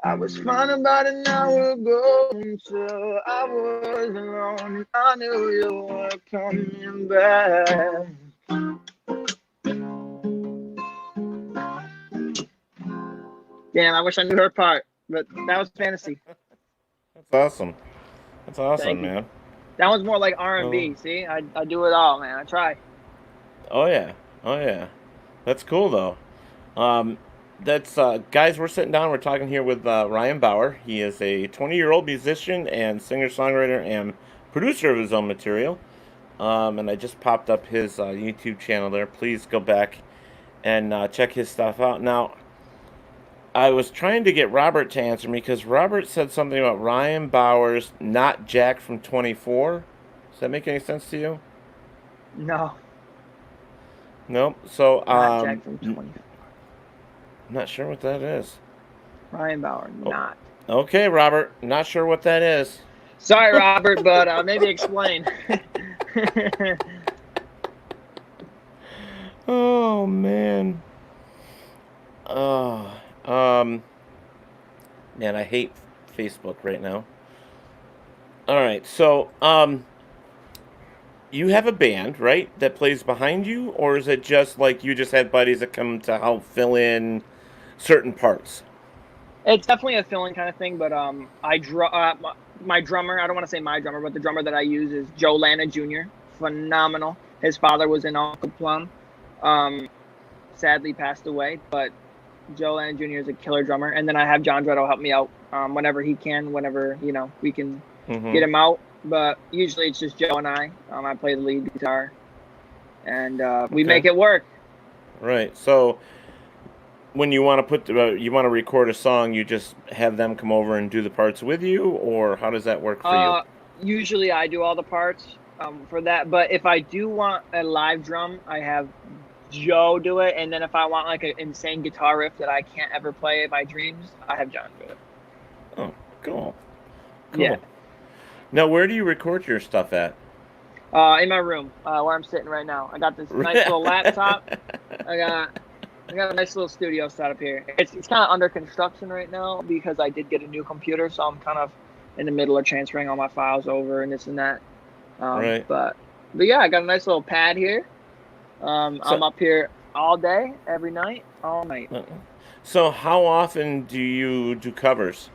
I was fine about an hour ago until I was alone and I knew you were coming back. Damn, I wish I knew her part, but that was Fantasy.
That's awesome. That's awesome, man.
That one's more like R&B. See, I do it all, man. I try.
Oh yeah. That's cool though. That's guys. We're sitting down. We're talking here with Ryan Bauer. He is a 20-year-old musician and singer-songwriter and producer of his own material. And I just popped up his YouTube channel there. Please go back and check his stuff out. Now, I was trying to get Robert to answer me because Robert said something about Ryan Bauer's not Jack from 24. Does that make any sense to you?
No,
Nope. So,
not Jack from 20.
not sure what that is.
Ryan Bauer,
Oh,
not.
okay, Robert. Not sure what that is.
Sorry, Robert, but maybe explain.
Oh man. Oh, man, I hate Facebook right now. All right, so you have a band, right, that plays behind you, or is it just like you just had buddies that come to help fill in certain parts?
It's definitely a filling kind of thing, but my drummer. I don't want to say my drummer, but the drummer that I use is Joe Lana Jr. Phenomenal. His father was in Uncle Plum. Um, Sadly passed away, but Joe Lana Jr. is a killer drummer. And then I have John Dretto help me out whenever he can, whenever we can
Mm-hmm.
get him out. But usually it's just Joe and I. I play the lead guitar, and we
Okay.
make it work.
Right. So when you want to you want to record a song, you just have them come over and do the parts with you, or how does that work for you?
Usually I do all the parts for that. But if I do want a live drum, I have Joe do it. And then if I want like an insane guitar riff that I can't ever play in my dreams, I have John do it.
Oh, cool. Cool.
Yeah.
Now, where do you record your stuff at?
In my room, where I'm sitting right now. I got this nice little laptop. I got a nice little studio set up here. It's kind of under construction right now because I did get a new computer, so I'm kind of in the middle of transferring all my files over and this and that.
Right.
But yeah, I got a nice little pad here. I'm up here all day, every night, all night.
So how often do you do covers?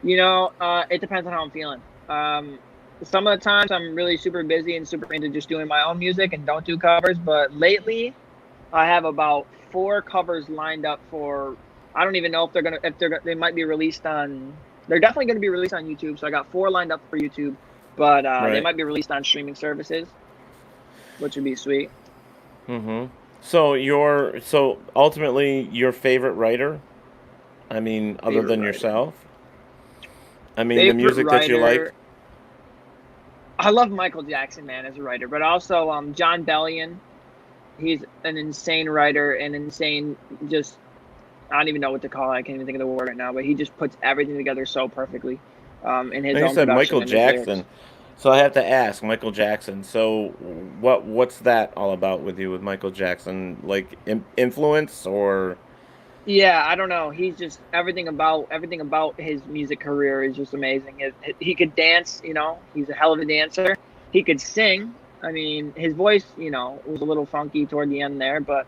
It depends on how I'm feeling. Some of the times I'm really super busy and super into just doing my own music and don't do covers. But lately, I have about 4 covers lined up for. I don't even know if they might be released on. They're definitely going to be released on YouTube. So I got 4 lined up for YouTube, but they might be released on streaming services, which would be sweet.
Mm-hmm. So ultimately your favorite writer? I mean, other than yourself? I mean, the music that you like?
I love Michael Jackson, man, as a writer, but also John Bellion. He's an insane writer and insane just I don't even know what to call it. I can't even think of the word right now, but he just puts everything together so perfectly in his
Like
own
you said,
production
Michael
and his lyrics.
Jackson. So I have to ask, Michael Jackson. So what's that all about with you with Michael Jackson? Like influence or?
Yeah, I don't know. He's just everything about his music career is just amazing. He could dance, he's a hell of a dancer. He could sing. I mean, his voice, was a little funky toward the end there, but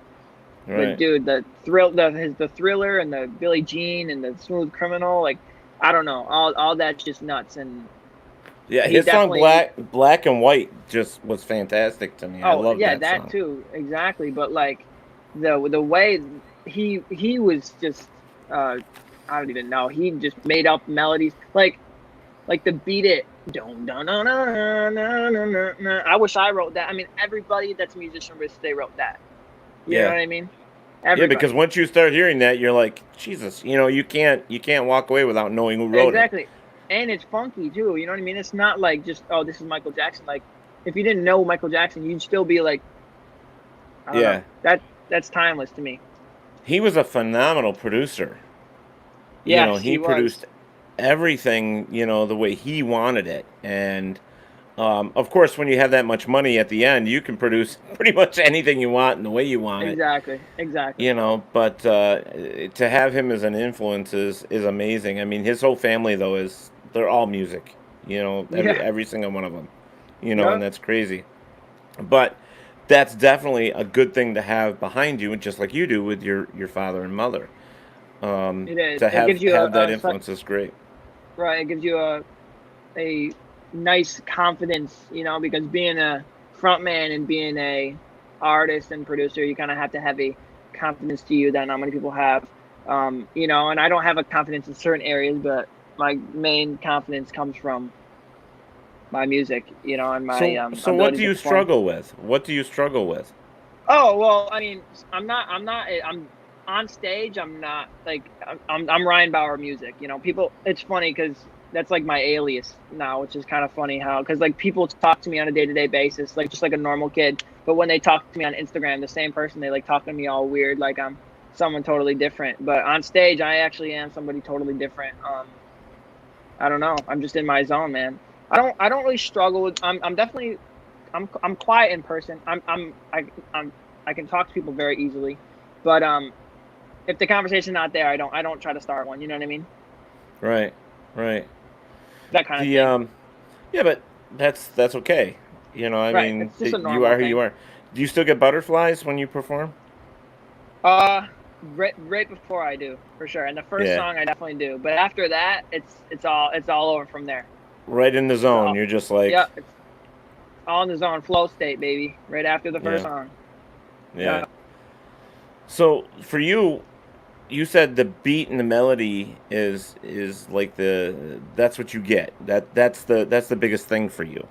dude, the Thriller and the Billie Jean and the Smooth Criminal, like I don't know, all that's just nuts. And
yeah, his song Black and White just was fantastic to me. I love that song.
Too, exactly. But like the way he was just I don't even know. He just made up melodies like the Beat It. I wish I wrote that. I mean, everybody that's a musician wish they wrote that. You know what I mean? Everybody.
Yeah, because once you start hearing that, you're like, Jesus, you can't walk away without knowing who wrote it.
Exactly. And it's funky too, you know what I mean? It's not like just, oh, this is Michael Jackson. Like, if you didn't know Michael Jackson, you'd still be like, I don't know. That's timeless to me.
He was a phenomenal producer.
Yeah,
he produced everything, the way he wanted it. And of course, when you have that much money at the end, you can produce pretty much anything you want and the way you want
it. Exactly.
But to have him as an influence is amazing. I mean, his whole family, though, they're all music, every single one of them, and that's crazy. But that's definitely a good thing to have behind you, just like you do with your father and mother.
It is.
To have that influence is great.
Right. It gives you a nice confidence, because being a frontman and being a artist and producer, you kind of have to have a confidence to you that not many people have. And I don't have a confidence in certain areas, but my main confidence comes from my music, and my
so what do you struggle with?
Oh, well, I mean, I'm on stage. I'm not like I'm Ryan Bauer music. People. It's funny because that's like my alias now, which is kind of funny how, because like people talk to me on a day-to-day basis, like just like a normal kid. But when they talk to me on Instagram, the same person, they like talk to me all weird, like I'm someone totally different. But on stage, I actually am somebody totally different. I don't know. I'm just in my zone, man. I don't really struggle with. I'm definitely. I'm quiet in person. I can talk to people very easily, but if the conversation's not there, I don't try to start one. You know what I mean?
Right. Right.
That kind of
The
thing.
Yeah, but that's okay. I
Right.
mean,
It's just a
you
normal
are who you
thing.
are. Do you still get butterflies when you perform?
Right before I do, for sure. And the first
Yeah.
song I definitely do, but after that, it's all over from there.
Right in the
It's
zone.
all,
You're just like,
yeah, it's all in the zone, flow state, baby. Right after the first
yeah,
song.
yeah.
Yeah.
So for you, you said the beat and the melody is like that's what you get. That's the biggest thing for you,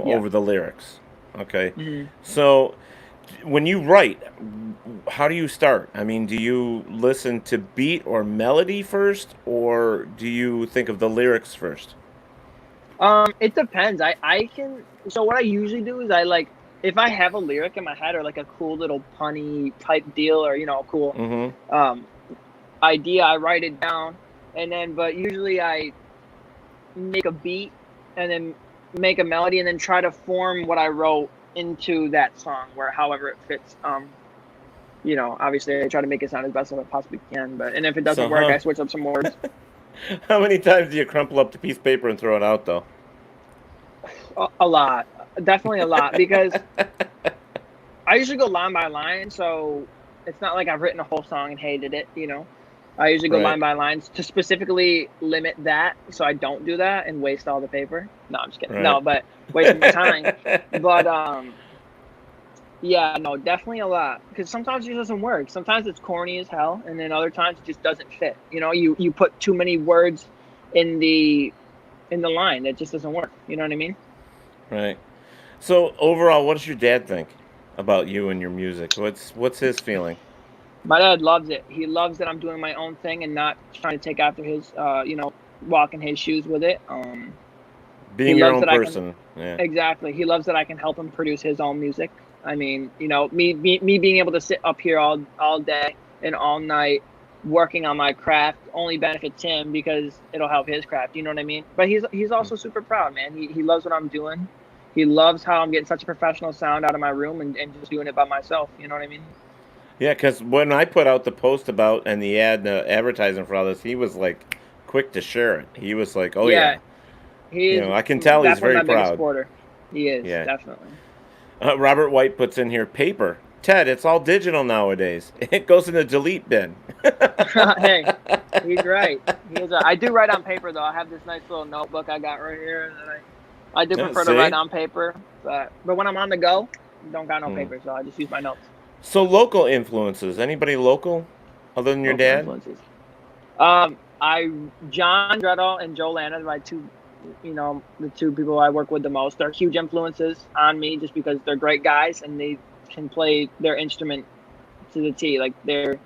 Yeah.
over the lyrics. Okay.
Hmm.
So when you write, how do you start? I mean, do you listen to beat or melody first, or do you think of the lyrics first?
It depends. I can. So what I usually do is I like if I have a lyric in my head or like a cool little punny type deal or a cool
Mm-hmm.
um idea, I write it down, and then but usually I make a beat and then make a melody and then try to form what I wrote into that song where however it fits. Obviously I try to make it sound as best as I possibly can, but and if it
So
doesn't work, I switch up some words.
how many times do you crumple up the piece of paper and throw it out though?
A lot, definitely a lot, because I usually go line by line, so it's not like I've written a whole song and hated it. I usually go
Right.
line by line to specifically limit that, so I don't do that and waste all the paper. No, I'm just kidding.
Right.
No, but wasting my time. But yeah, no, definitely a lot, because sometimes it doesn't work. Sometimes it's corny as hell, and then other times it just doesn't fit. You put too many words in the line, it just doesn't work. You know what I mean?
Right. So overall, what does your dad think about you and your music? What's his feeling?
My dad loves it. He loves that I'm doing my own thing and not trying to take after his, walk in his shoes with it. He
Being your
loves
own
that I can,
person. Yeah.
exactly. He loves that I can help him produce his own music. I mean, me being able to sit up here all day and all night working on my craft only benefits him because it'll help his craft. You know what I mean? But he's also super proud, man. He loves what I'm doing. He loves how I'm getting such a professional sound out of my room and just doing it by myself. You know what I mean?
Yeah, because when I put out the post about and the advertising for all this, he was like quick to share it. He was like, "Oh
Yeah,
yeah,"
he is
I can tell he's
definitely
very
my biggest
proud.
supporter. He is
Yeah.
definitely.
Robert White puts in here paper. Ted, it's all digital nowadays. It goes in the delete bin.
Hey, he's right. He is. I do write on paper though. I have this nice little notebook I got right here, and I do
Yeah,
prefer to write
see?
on paper. But when I'm on the go, don't got no
Hmm.
paper, so I just use my notes.
So local influences. Anybody local other than your
Local
dad?
influences. I John Dreddle and Joe Lana, my two, the two people I work with the most, are huge influences on me just because they're great guys and they can play their instrument to the T. Like they're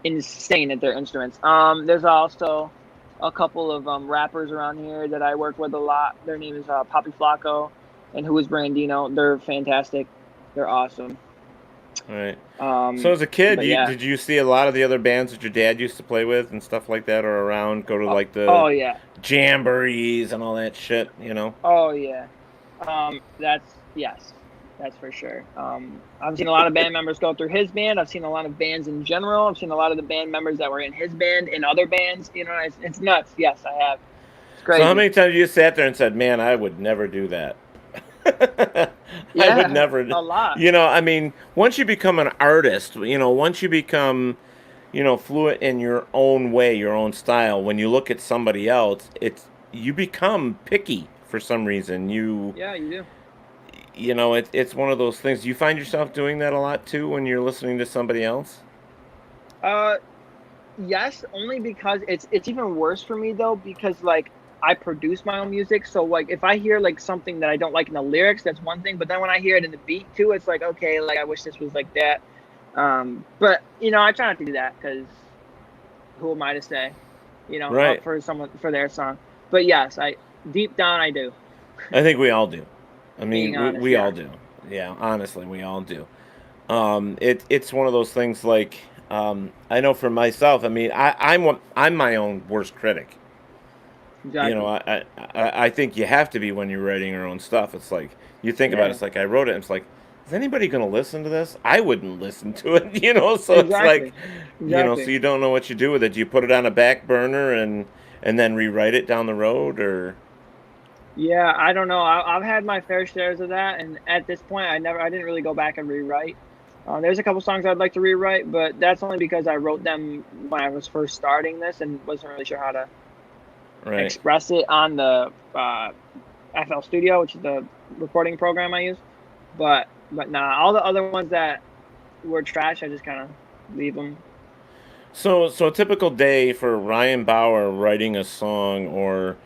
insane at their instruments. There's also a couple of rappers around here that I work with a lot. Their name is Poppy Flacco and Who is Brandino. They're fantastic. They're awesome.
Right. So as a kid,
But yeah.
did you see a lot of the other bands that your dad used to play with and stuff like that, or around? Go to
Oh,
like the
oh yeah.
jamborees and all that shit.
Oh yeah. Yes, that's for sure. I've seen a lot of band members go through his band. I've seen a lot of bands in general. I've seen a lot of the band members that were in his band in other bands. It's nuts. Yes, I have. It's
So how
crazy.
many times you sat there and said, "Man, I would never do that." I would
Yeah,
never.
a lot.
I mean, once you become an artist, once you become, fluent in your own way, your own style. When you look at somebody else, you become picky for some reason.
Yeah, you do.
It's one of those things. Do you find yourself doing that a lot too when you're listening to somebody else?
Uh, yes, only because it's even worse for me though because like I produce my own music, so like if I hear like something that I don't like in the lyrics, that's one thing. But then when I hear it in the beat too, it's like okay, like I wish this was like that. But I try not to do that because who am I to say,
Right.
for someone for their song. but yes, deep down I do.
I think we all do. I
Being
mean,
honest,
we
yeah.
all do. Yeah, honestly, we all do. It's one of those things like I know for myself. I mean, I'm my own worst critic. You know,
Exactly.
I think you have to be when you're writing your own stuff. It's like you think about it,
Yeah.
it's like I wrote it, and it's like, is anybody going to listen to this? I wouldn't listen to it, so it's like,
Exactly.
so
Exactly.
you don't know what you do with it. Do you put it on a back burner and then rewrite it down the road, or
Yeah, I don't know. I've had my fair shares of that, and at this point, I didn't really go back and rewrite. There's a couple songs I'd like to rewrite, but that's only because I wrote them when I was first starting this and wasn't really sure how to
right,
express it on the FL Studio, which is the recording program I use. But nah, all the other ones that were trash, I just kind of leave them.
so a typical day for Ryan Bauer writing a song or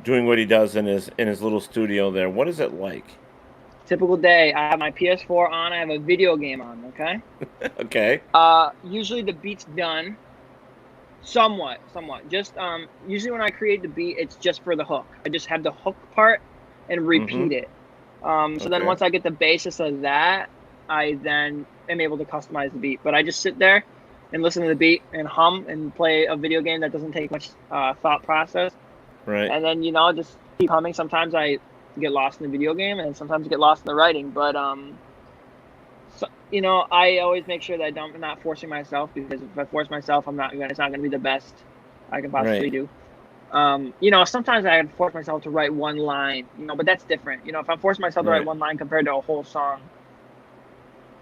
doing what he does in his little studio there. What is it like?
Typical day, I have my PS4 on. I have a video game on. Okay.
Okay.
Usually the beat's done. Somewhat. Just usually when I create the beat, it's just for the hook. I just have the hook part and
Mm-hmm.
repeat it. So then
Okay.
once I get the basis of that, I then am able to customize the beat. But I just sit there and listen to the beat and hum and play a video game that doesn't take much thought process.
Right.
And then just keep humming. Sometimes I get lost in the video game, and sometimes I get lost in the writing. But so, I always make sure that I'm not forcing myself, because if I force myself, it's not gonna be the best I can possibly
Right.
do. Sometimes I force myself to write one line, but that's different. If I'm forcing myself to write
Right.
one line compared to a whole song.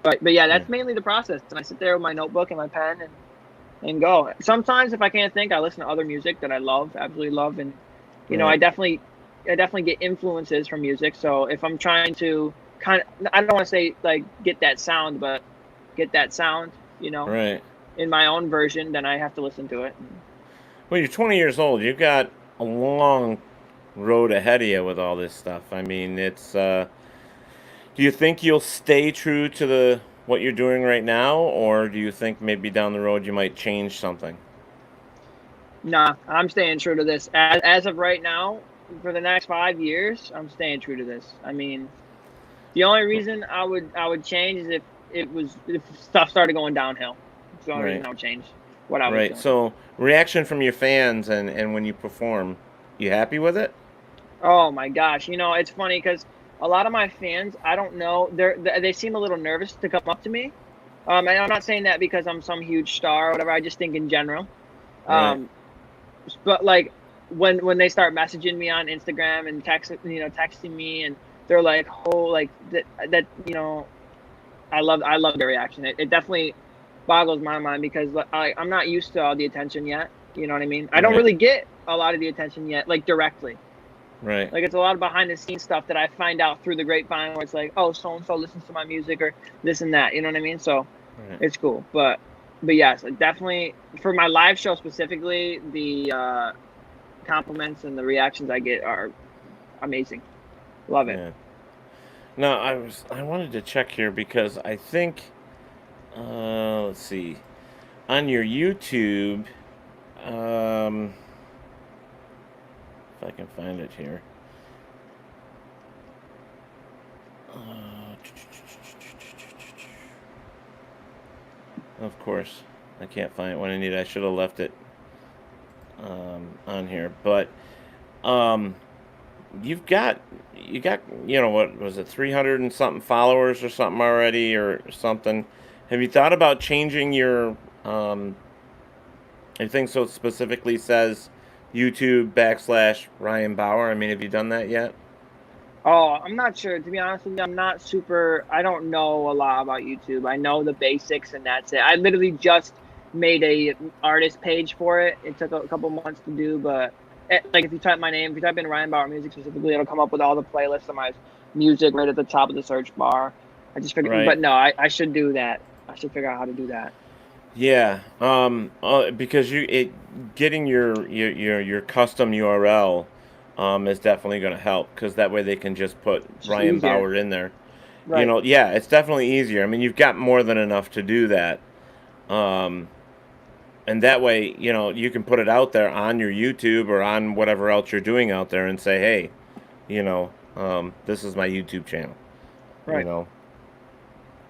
But yeah,
Yeah.
that's mainly the process. And I sit there with my notebook and my pen and go. Sometimes if I can't think, I listen to other music that I love, absolutely love, and I
Right.
definitely get influences from music. So if I'm trying to I don't want to say like get that sound, but get that sound,
Right.
in my own version, then I have to listen to it.
Well, you're 20 years old. You've got a long road ahead of you with all this stuff. I mean, it's. Do you think you'll stay true to the what you're doing right now, or do you think maybe down the road you might change something?
Nah, I'm staying true to this. As of right now, for the next 5 years, I'm staying true to this. I mean, the only reason I would change is if stuff started going downhill. It's the only reason
Right.
I would change what I was
Right.
doing.
So, reaction from your fans and when you perform, you happy with it?
Oh my gosh, it's funny because a lot of my fans, I don't know, they seem a little nervous to come up to me. And I'm not saying that because I'm some huge star or whatever. I just think in general.
Right.
Um, but like when they start messaging me on Instagram and texting me, and they're like, oh, like that I love their reaction. It definitely boggles my mind because I'm not used to all the attention yet. You know what I mean? I don't
Right.
really get a lot of the attention yet, like directly.
Right.
Like it's a lot of behind the scenes stuff that I find out through the grapevine, where it's like, oh, so and so listens to my music or this and that. You know what I mean? So
Right.
it's cool. But yes, definitely for my live show specifically, the compliments and the reactions I get are amazing. Love it.
Yeah. No, I wanted to check here because I think let's see. On your YouTube, um if I can find it here. Uh, of course, I can't find it when I need it. I should have left it on here, but um, you got what was it, 300 and something followers or something already or something. Have you thought about changing your anything so it specifically says YouTube / Ryan Bauer? I mean, have you done that yet?
Oh, I'm not sure. To be honest with you, I'm not super. I don't know a lot about YouTube. I know the basics, and that's it. I literally just made a artist page for it. It took a couple months to do, but like if you type my name, if you type in Ryan Bauer Music specifically, it'll come up with all the playlists of my music right at the top of the search bar. I just figured,
Right.
but no, I should do that. I should figure out how to do that.
Yeah, because getting your custom URL is definitely going to help because that way they can just put
It's just
Ryan
easier.
Bauer in there.
Right.
Yeah, it's definitely easier. I mean, you've got more than enough to do that. Um, and that way, you can put it out there on your YouTube or on whatever else you're doing out there and say, hey, this is my YouTube channel. You
Right.
know,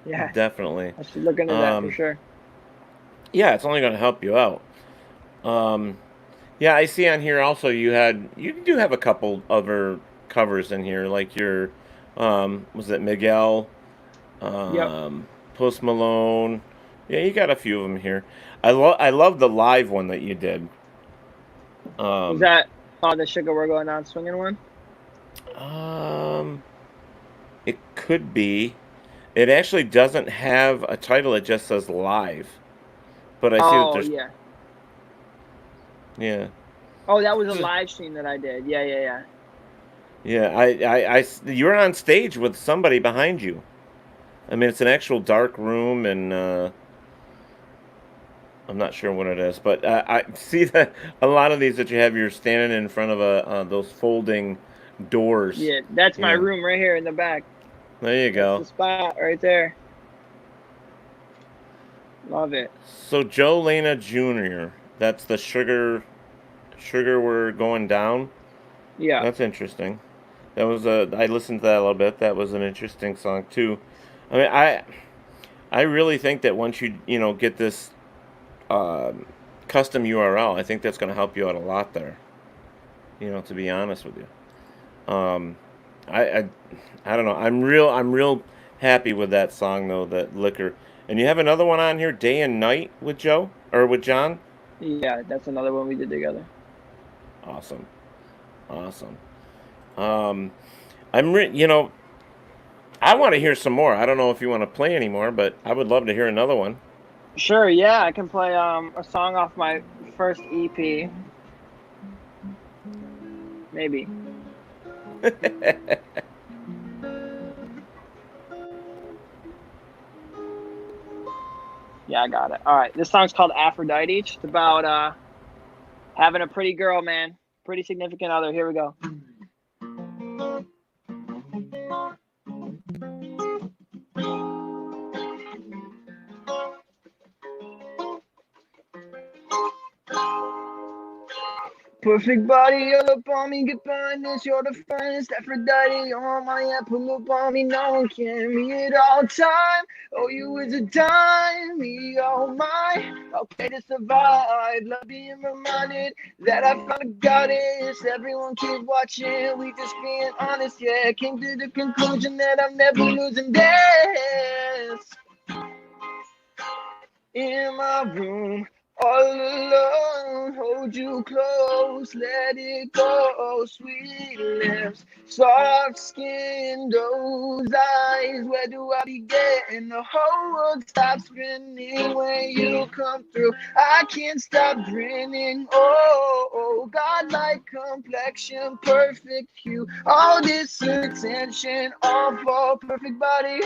Yeah.
definitely.
I should look into that for sure.
Yeah, it's only going to help you out. Yeah, I see on here also you do have a couple other covers in here, like your, was it Miguel,
Yep.
Post Malone? Yeah, you got a few of them here. I love the live one that you did.
Was that the Sugar We're Going On Swinging one?
It could be. It actually doesn't have a title. It just says live. But I see that
Oh
there's,
yeah.
yeah.
Oh, that was a live stream that I did. Yeah.
Yeah, you're on stage with somebody behind you. I mean, it's an actual dark room, and I'm not sure what it is, but I see that a lot of these that you have, you're standing in front of those folding doors.
Yeah, that's my room right here in the back.
There you go.
That's the spot right there. Love it.
So Joe Lena Jr., that's the Sugar We're Going Down.
Yeah.
That's interesting. I listened to that a little bit. That was an interesting song too. I mean, I really think that once you get this custom URL, I think that's going to help you out a lot there. To be honest with you, I don't know. I'm real happy with that song though. That Liquor, and you have another one on here, Day and Night with Joe or with John.
Yeah, that's another one we did together.
Awesome. I want to hear some more. I don't know if you want to play anymore, but I would love to hear another one.
Sure, yeah, I can play a song off my first EP. Maybe. Yeah, I got it. All right, this song's called Aphrodite. It's about having a pretty girl, man. Pretty significant other. Here we go. Perfect body all up on me, get behind this, you're the finest Aphrodite on my head, pull up on me, no one can me at all time. Oh, you is a dime, me, oh my, okay to survive, love being reminded that I found a goddess, everyone keep watching, we just being honest, yeah, came to the conclusion that I'm never losing this. In my room, all alone, hold you close, let it go, sweet lips, soft skin, those eyes, where do I begin? The whole world stops spinning when you come through, I can't stop grinning, oh, godlike complexion, perfect hue, all this attention, all for perfect body.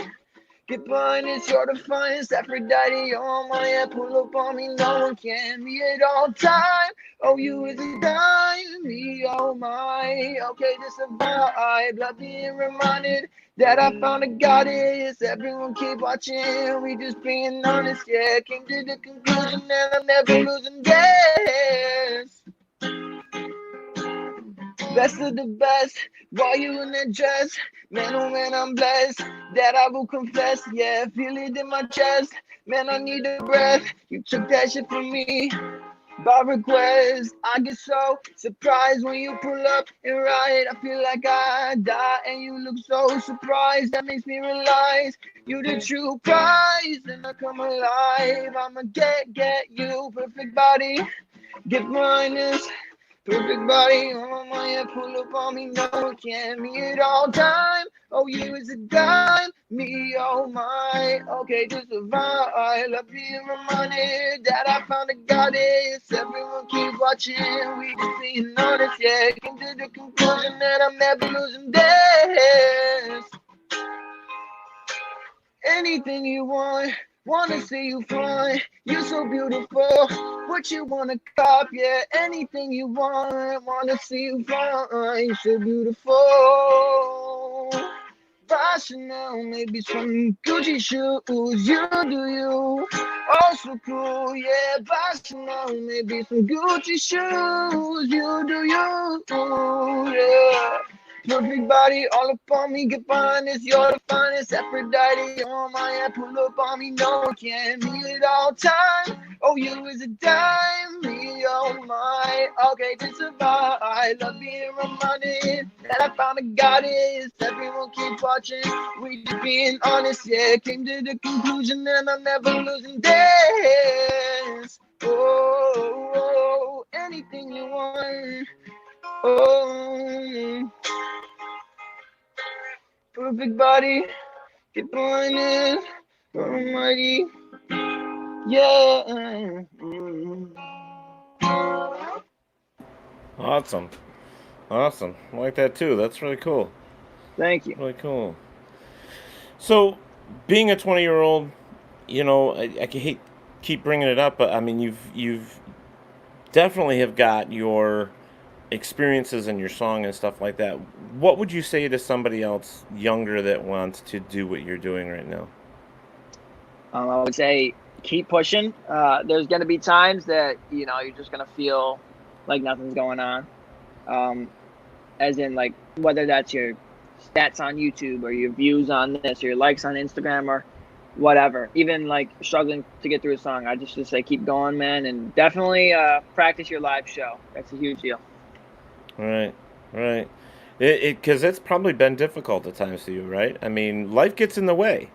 Get behind this, you're the finest Aphrodite on my head, pull up on me, no one can be at all time. Oh, you is a dime, me, oh my, okay, this a vibe, love being reminded that I found a goddess, everyone keep watching, we just being honest, yeah, came to the conclusion that I'm never losing this. Best of the best, while you in that dress, man, oh man, I'm blessed, that I will confess, yeah, feel it in my chest, man, I need a breath, you took that shit from me, by request, I get so surprised when you pull up and ride, I feel like I die, and you look so surprised, that makes me realize, you the true prize, and I come alive, I'ma get you, perfect body, get mine is. Perfect body on my head, pull up on me, no one can me at all time. Oh, you is a dime, me, oh my. Okay, just a vibe, love being reminded that I found a goddess. Everyone keep watching, we just being honest, yeah. Came to the conclusion that I'm never losing this. Anything you want, wanna see you fly. You're so beautiful. What you wanna cop? Yeah, anything you want, wanna see you fly. You're so beautiful. By Chanel, maybe some Gucci shoes. You do you. Oh, so cool, yeah, Barcelona, maybe some Gucci shoes. You do you, yeah. Perfect body all up on me, get behind this. You're the finest, Aphrodite on my head. Pull up on me, no one can meet it all time. Oh, you is a dime, me, oh my. Okay, just survive. I love being reminded that I found a goddess. Everyone keep watching. We just being honest, yeah. Came to the conclusion that I'm never losing this. Oh, oh, anything you want. Oh, perfect body, get behind it. Almighty, yeah.
Awesome. Awesome. I like that too. That's really cool.
Thank you.
Really cool. So, being a 20-year-old, I hate keep bringing it up, but I mean, you've definitely have got your experiences in your song and stuff like that. What would you say to somebody else younger that wants to do what you're doing right now?
I would say keep pushing. There's going to be times that, you're just going to feel like nothing's going on. As in, like, whether that's your stats on YouTube or your views on this or your likes on Instagram or whatever. Even, like, struggling to get through a song. I just say keep going, man. And definitely practice your live show. That's a huge deal.
Right, right. Because it's probably been difficult at times for you, right? I mean, life gets in the way.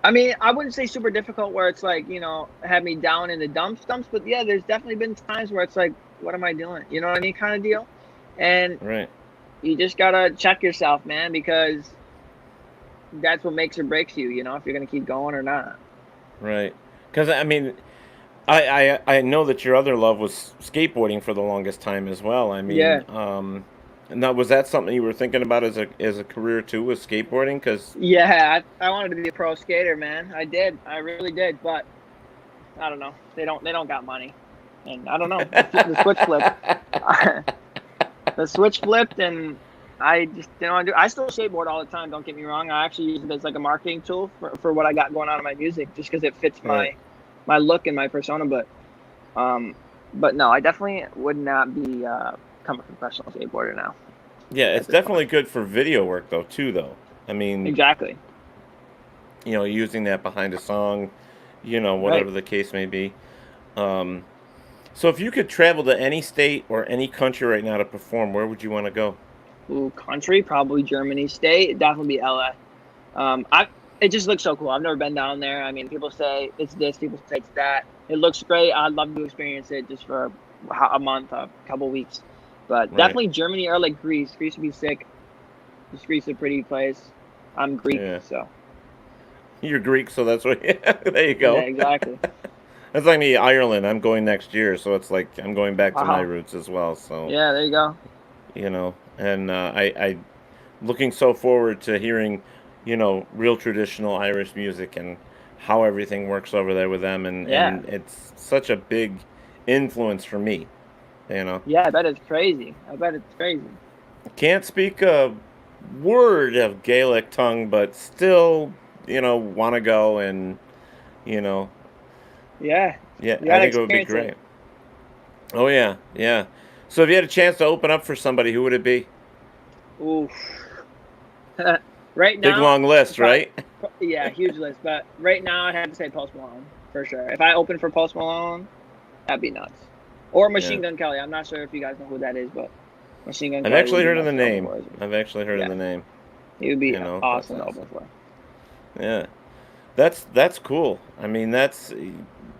I mean, I wouldn't say super difficult where it's like, had me down in the dumps, but yeah, there's definitely been times where it's like, what am I doing? You know what I mean? Kind of deal. And
Right.
you just got to check yourself, man, because that's what makes or breaks you, if you're going to keep going or not.
Right. Because, I mean, I know that your other love was skateboarding for the longest time as well. I
Yeah.
mean, now was that something you were thinking about as a career too, was skateboarding? Because
Yeah, I wanted to be a pro skater, man. I did. I really did. But I don't know. They don't got money. And I don't know. The switch flipped. The switch flipped, and I just didn't want to do. I still skateboard all the time. Don't get me wrong. I actually use it as like a marketing tool for what I got going on in my music, just because it fits
Right.
my look and my persona. But no, I definitely would not be become a professional skateboarder now.
Yeah,
At
it's
this
definitely
point.
good for video work though too, though. I mean,
Exactly.
using that behind a song,
Right.
whatever the case may be. Um, so if you could travel to any state or any country right now to perform, where would you want to go?
Ooh, country, probably Germany. State, definitely be LA. I It just looks so cool. I've never been down there. I mean, people say it's this, people say it's that. It looks great. I'd love to experience it just for a month, a couple weeks. But
Right.
definitely Germany or like Greece. Greece would be sick. Just Greece is a pretty place. I'm Greek,
Yeah.
so
You're Greek, so that's what. There you
yeah,
go.
exactly.
That's like me, Ireland. I'm going next year, so it's like I'm going back to my
Wow.
roots as well. So
Yeah, there you go.
and I looking so forward to hearing, real traditional Irish music and how everything works over there with them,
Yeah.
and it's such a big influence for me. You know,
Yeah, I bet it's crazy. I bet it's crazy.
can't speak a word of Gaelic tongue, but still, want to go and you know,
Yeah.
yeah,
You
I
gotta
think it would be
experience it.
great. Oh yeah, yeah. So if you had a chance to open up for somebody, who would it be?
Ooh. Right
Big
now,
long list,
probably,
right?
yeah, huge list. But right now, I'd have to say Post Malone for sure. If I open for Post Malone, that'd be nuts. Or
Yeah.
Machine Gun Kelly. I'm not sure if you guys know who that is, but Machine Gun
I've
Kelly would
actually
be
heard of the
nuts to open
name.
for.
I've actually heard of
Yeah,
the name.
he would be
That's
awesome to open
awesome.
for.
Yeah, that's cool. I mean,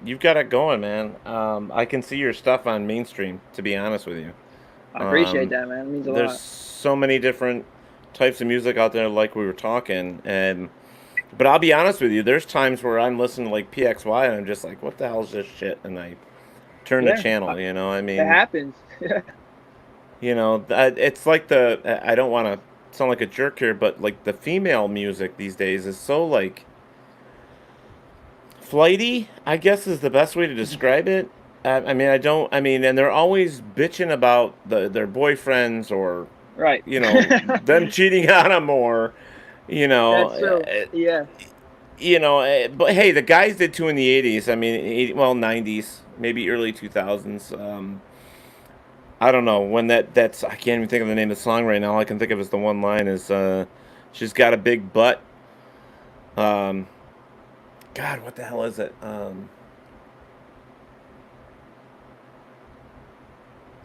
you've got it going, man. I can see your stuff on mainstream. To be honest with you,
I appreciate
um,
that, man. It means a
there's
lot.
so many different types of music out there, like we were talking, and but I'll be honest with you. There's times where I'm listening to like PXY, and I'm just like, "What the hell is this shit?" And I turn the
Yeah,
channel. I
it
mean,
happens.
it's like I don't want to sound like a jerk here, but like the female music these days is so like flighty, I guess is the best way to describe it. I mean, I don't. I mean, and they're always bitching about their boyfriends or
Right.
them cheating on them or you know,
That's true. Yeah.
but hey, the guys did too in the '80s. I mean, '90s, maybe early 2000s. I don't know when that's. I can't even think of the name of the song right now. All I can think of is the one line is, "She's got a big butt." Um, God, what the hell is it?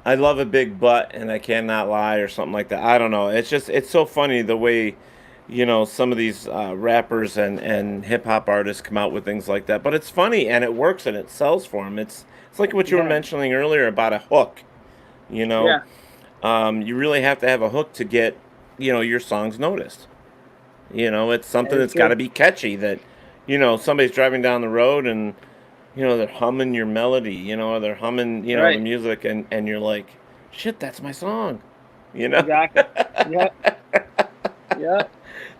I love a big butt and I cannot lie or something like that. I don't know. It's so funny the way, some of these rappers and hip hop artists come out with things like that. But it's funny and it works and it sells for them. It's like what you were
Yeah,
mentioning earlier about a hook. You know,
yeah,
you really have to have a hook to get, your songs noticed. It's
that
something
is
that's got
true.
to be catchy that, somebody's driving down the road and they're humming your melody, or they're humming, the
Right.
music, and you're like, shit, that's my song, you know?
Exactly. Yep. Yep.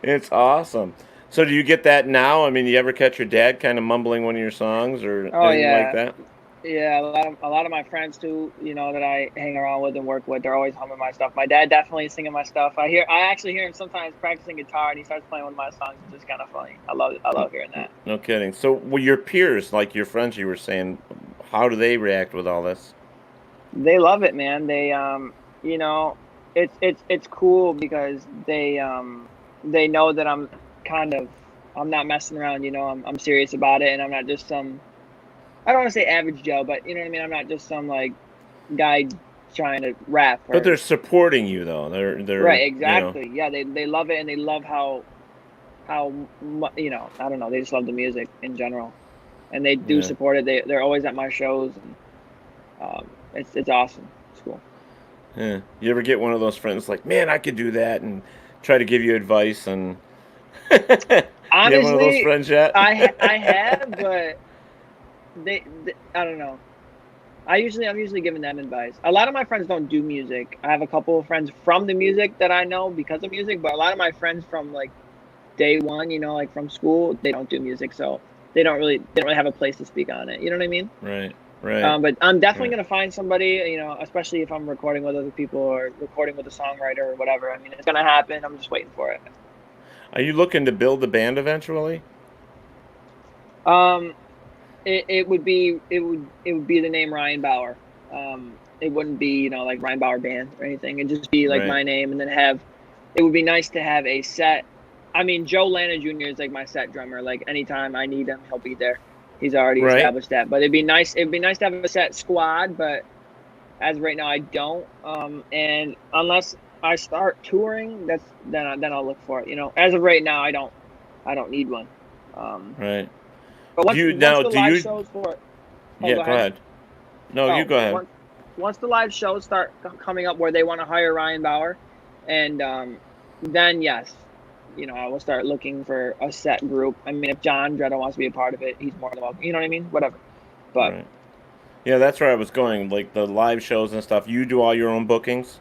It's awesome. So do you get that now? I mean, you ever catch your dad kind of mumbling one of your songs or
Oh
anything like
yeah.
that?
Yeah, a lot of my friends too, that I hang around with and work with, they're always humming my stuff. My dad definitely is singing my stuff. I actually hear him sometimes practicing guitar and he starts playing one of my songs. It's just kind of funny. I love it. I love hearing that.
No kidding. So, well, your peers, like your friends, you were saying, how do they react with all this?
They love it, man. You know, it's cool because they know that kind of I'm not messing around, I'm serious about it and I'm not just some I don't want to say average Joe, but you know what I mean? I'm not just some like guy trying to rap
But they're
or
supporting you, though. They're
right, exactly. Yeah, they love it and they love I don't know, they just love the music in general. And they do
yeah.
support it. They're always at my shows and it's awesome. It's cool.
Yeah. You ever get one of those friends like, man, I could do that, and try to give you advice? And you have one of those
Honestly,
friends yet?
I have, but they I don't know. I'm usually giving them advice. A lot of my friends don't do music. I have a couple of friends from the music that I know because of music, but a lot of my friends from like day one, like from school, they don't do music, so they don't really have a place to speak on it. You know what I mean?
Right. Right.
But I'm definitely
Right.
gonna find somebody, especially if I'm recording with other people or recording with a songwriter or whatever. I mean, it's gonna happen. I'm just waiting for it.
Are you looking to build a band eventually?
Um, it would be the name Ryan Bauer. It wouldn't be like Ryan Bauer Band or anything. It'd just be like
Right.
my name, and then have. It would be nice to have a set. I mean, Joe Lana Jr. is like my set drummer. Like anytime I need him, he'll be there. He's already
Right.
established that. But it'd be nice. It'd be nice to have a set squad. But as of right now, I don't. And unless I start touring, then I'll look for it. As of right now, I don't need one. Um,
Right.
but
Do
once
you
once
now?
the
Do
live
you?
shows for oh,
Yeah.
go
Go
ahead.
ahead. No, you
Oh,
go ahead.
once the live shows start coming up where they want to hire Ryan Bauer, and then yes, I will start looking for a set group. I mean, if John Dredda wants to be a part of it, he's more than welcome. You know what I mean? Whatever. But
Right. Yeah, that's where I was going. Like the live shows and stuff. You do all your own bookings.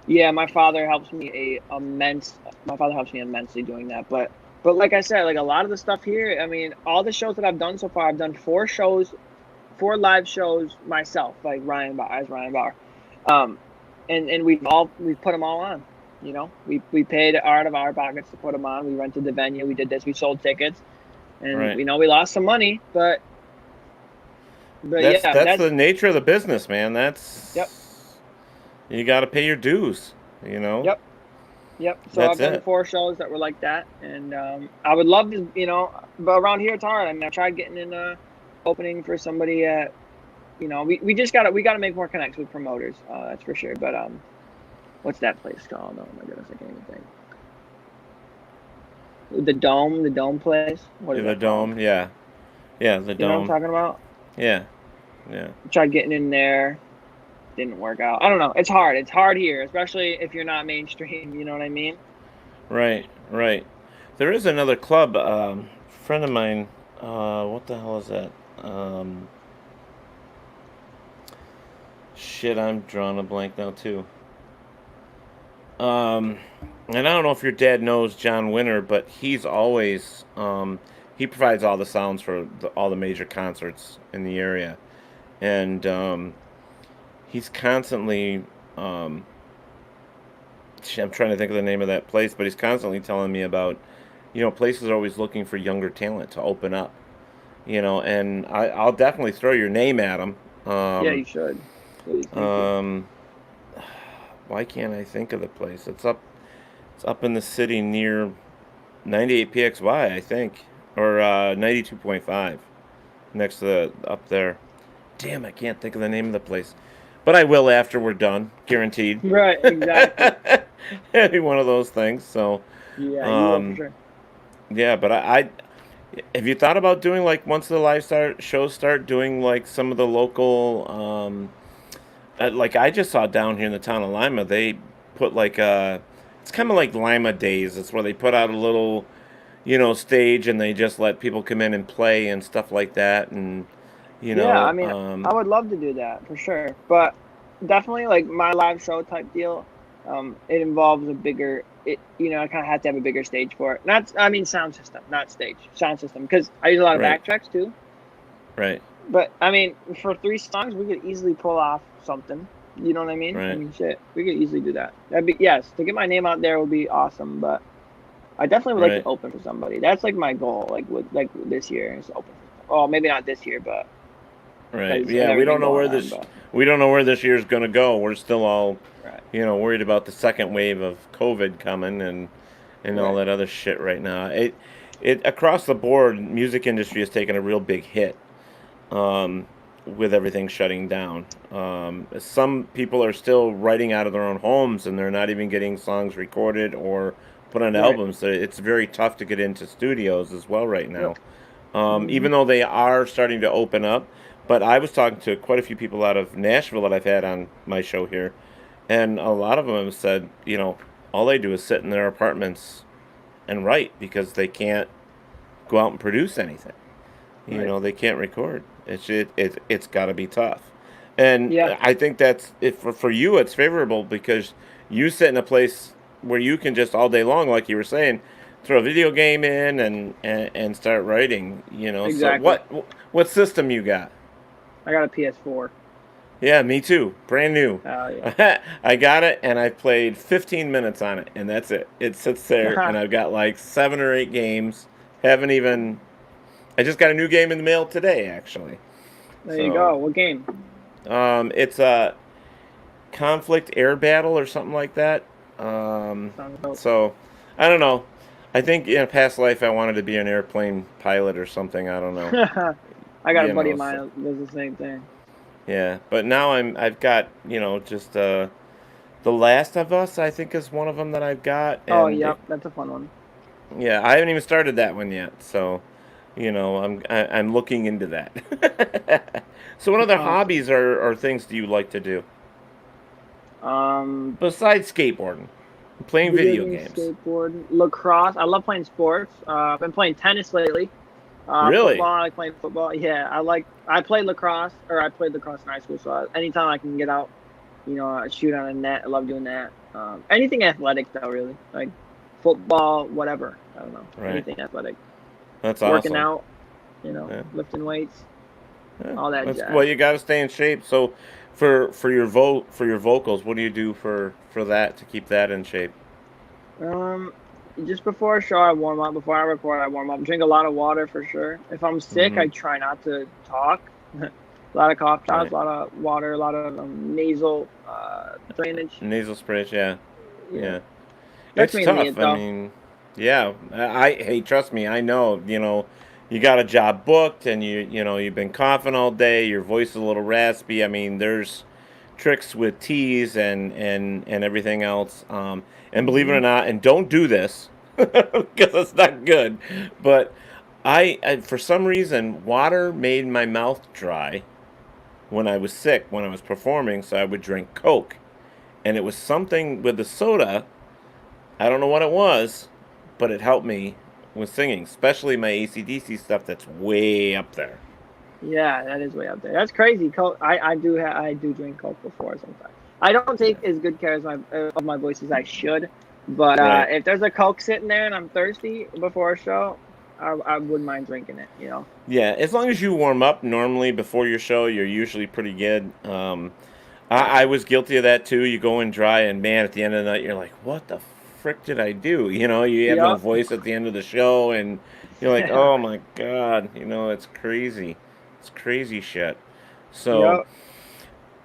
yeah, my father helps me immensely doing that. But like I said, like a lot of the stuff here, I mean, all the shows that I've done so far, I've done 4 shows, 4 live shows myself, like Ryan Bauer. Um, and we've put them all on. We paid out of our pockets to put them on. We rented the venue. We did this. We sold tickets, and
Right.
we lost some money, but
That's
yeah,
that's
that's
the nature of the business, man.
yep,
You got to pay your dues. You know.
yep, yep. So
That's
I've done
it.
4 shows that were like that, and I would love to, but around here it's hard. I mean, I tried getting in opening for somebody at, we gotta make more connects with promoters. That's for sure. But what's that place called? Oh my goodness, I can't even think. The Dome place. What
Yeah,
is
the
that called?
dome. Yeah. Yeah, the
You know what I'm
dome.
talking about?
Yeah. Yeah.
Tried getting in there, didn't work out. I don't know. It's hard. It's hard here, especially if you're not mainstream. You know what I mean?
Right. Right. There is another club. Friend of mine. What the hell is that? Um, Shit, I'm drawing a blank now too. Um, and I don't know if your dad knows John Winter, but he provides all the sounds for all the major concerts in the area, and he's constantly. I'm trying to think of the name of that place, but he's constantly telling me about, places are always looking for younger talent to open up. And I'll definitely throw your name at them.
Yeah, you should. Please, thank you.
Um, why can't I think of the place? It's up in the city near 98 PXY, I think, or 92.5, next to up there. Damn, I can't think of the name of the place, but I will after we're done, guaranteed.
Right, exactly.
It'll be one of those things. So,
Yeah, you will for
um,
sure.
yeah, but I have you thought about doing like once the shows start doing like some of the local like I just saw down here in the town of Lima, they put like it's kind of like Lima Days. It's where they put out a little, stage and they just let people come in and play and stuff like that. And you
Yeah, I
know,
mean, I
um,
would love to do that for sure, but definitely like my live show type deal. It involves a bigger. I kind of have to have a bigger stage for it. Not, I mean, sound system, not stage, sound system, because I use a lot of
right,
backtracks too.
right,
But I mean, for 3 songs, we could easily pull off something. You know what I mean? I
right,
mean, shit, we could easily do that. That'd be yes, to get my name out there would be awesome. But I definitely would like to
right,
open for somebody. That's like my goal. Like this year is to open. Well, maybe not this year, but
right.
because
Yeah, we don't
everything
know
going
where
on.
this
But
we don't know where this year's gonna go. We're still all,
right,
worried about the second wave of COVID coming and all
right,
that other shit right now. It across the board, music industry has taken a real big hit. um, with everything shutting down. Some people are still writing out of their own homes and they're not even getting songs recorded or put on
right.
albums. So it's very tough to get into studios as well right
Yep.
now,
Hmm.
even though they are starting to open up. But I was talking to quite a few people out of Nashville that I've had on my show here, and a lot of them have said, all they do is sit in their apartments and write because they can't go out and produce anything.
Right.
They can't record. It's got to be tough, and
Yeah.
I think that's if for you it's favorable because you sit in a place where you can just all day long, like you were saying, throw a video game in and start writing. So
Exactly.
what system you got?
I got a PS4.
Yeah, me too. Brand new.
Yeah.
I got it and I played 15 minutes on it and that's it. It sits there and I've got like 7 or 8 games. Haven't even I just got a new game in the mail today, actually.
There you
So,
go. What game?
it's a conflict air battle or something like that. Um,
Sounds dope.
so, I don't know. I think in a past life I wanted to be an airplane pilot or something. I don't know.
I got a buddy of
So,
mine that does the same thing.
yeah. But now I've got just The Last of Us. I think is one of them that I've got,
Oh,
and
yep, that's a fun one.
yeah, I haven't even started that one yet. So, I'm looking into that. So, what other
Awesome.
hobbies or things do you like to do
Um,
besides skateboarding, playing
Video
video
games,
games?
skateboard, lacrosse. I love playing sports. I've been playing tennis lately. Football.
Really?
I like playing football. Yeah, I played lacrosse, or I played lacrosse in high school. So anytime I can get out, shoot on a net. I love doing that. Anything athletic though, really, like football, whatever. I don't know,
Right.
anything athletic.
That's
Working
awesome.
out,
Yeah.
lifting weights,
Yeah.
all that
That's
jazz.
well. You got to stay in shape. So, for your vocals, what do you do for that to keep that in shape?
Um, just before a show, I warm up. Before I record, I warm up. Drink a lot of water for sure. If I'm sick,
Mm-hmm.
I try not to talk. A lot of cough drops,
Right.
a lot of water, a lot of nasal drainage.
Nasal sprays. Yeah.
Yeah,
Yeah.
that's
It's
mainly
tough.
it
I
though.
mean, yeah. Hey, trust me. I know. You got a job booked, and you've been coughing all day. Your voice is a little raspy. I mean, there's tricks with teas and everything else. And believe it
Hmm.
or not, and don't do this because it's not good. But I, for some reason, water made my mouth dry when I was sick when I was performing. So I would drink Coke, and it was something with the soda. I don't know what it was, but it helped me with singing, especially my ACDC stuff that's way up there.
Yeah, that is way up there. That's crazy. Coke. I do drink Coke before sometimes. I don't
Yeah.
take as good care of my voice as I should. But
Right.
if there's a Coke sitting there and I'm thirsty before a show, I wouldn't mind drinking it.
Yeah, as long as you warm up normally before your show, you're usually pretty good.
Right.
I was guilty of that too. You go in dry, and man, at the end of the night, you're like, "What the frick did I do? You have no
Yep.
voice at the end of the show, and you're like,
Yeah.
oh my god, it's crazy. It's crazy shit. So,
Yep.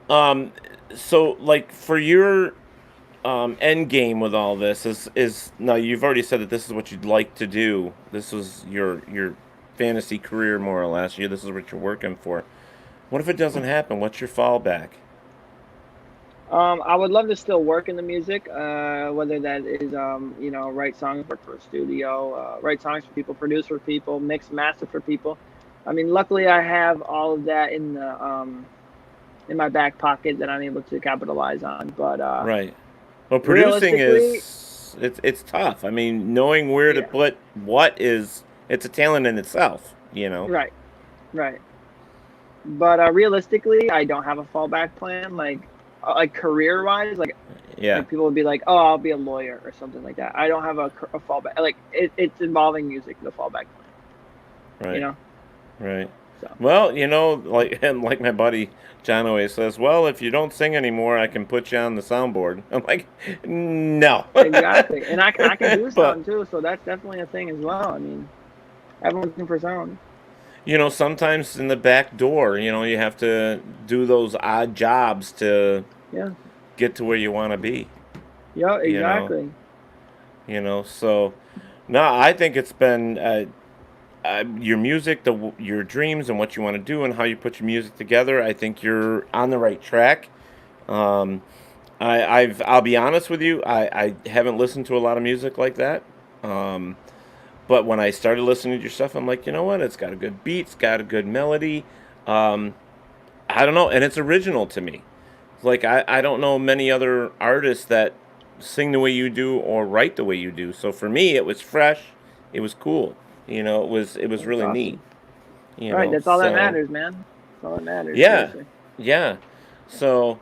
um, like for your end game with all this is now you've already said that this is what you'd like to do. This was your fantasy career more or less. This is what you're working for. What if it doesn't happen? What's your fallback?
I would love to still work in the music, whether that is, write songs, work for a studio, write songs for people, produce for people, mix, master for people. I mean, luckily I have all of that in my back pocket that I'm able to capitalize on. But
Right. Well, producing
realistically,
is it's tough. I mean, knowing where to
yeah,
put what is it's a talent in itself.
right, right. But realistically, I don't have a fallback plan. Like career wise,
Yeah.
like people would be like, "Oh, I'll be a lawyer" or something like that. I don't have a fallback. Like it's involving music, the fallback plan. You
Right.
know,
Right.
so
Well, like and like my buddy John always says, well, if you don't sing anymore, I can put you on the soundboard. I'm like, no.
exactly. And I can do
But
sound too, so that's definitely a thing as well. I mean, everyone's looking for sound.
sometimes in the back door, you have to do those odd jobs to
Yeah.
get to where you want to be.
Yeah.
You know.
Exactly.
So no, I think it's been your music, your dreams, and what you want to do, and how you put your music together. I think you're on the right track. Um, I'll be honest with you. I haven't listened to a lot of music like that. Um, but when I started listening to your stuff, I'm like, you know what? It's got a good beat. It's got a good melody. Um, I don't know, and it's original to me. Like I don't know many other artists that sing the way you do or write the way you do. So for me, it was fresh. It was cool. It was
That's
really neat.
awesome. All right. That's all that
So
matters, man. That's all that matters.
yeah,
Seriously.
yeah. So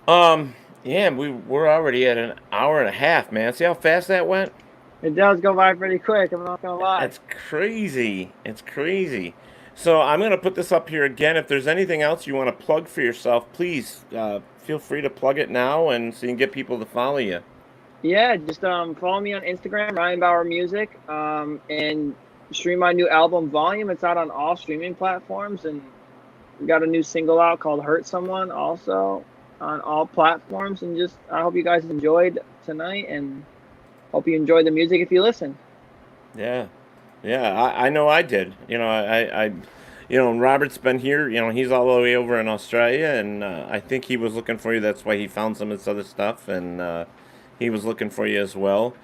um, yeah, we're already at an hour and a half, man. See how fast that went?
It does go by pretty quick. I'm not gonna lie.
It's crazy. It's crazy. So I'm gonna put this up here again. If there's anything else you want to plug for yourself, please feel free to plug it now, and so you can get people to follow you.
Yeah, just follow me on Instagram, Ryan Bauer Music, and stream my new album Volume. It's out on all streaming platforms, and we got a new single out called Hurt Someone also on all platforms. And just I hope you guys enjoyed tonight, and hope you enjoy the music if you listen.
Yeah, yeah. I know I did. And Robert's been here. He's all the way over in Australia, and I think he was looking for you. That's why he found some of this other stuff, and he was looking for you as well,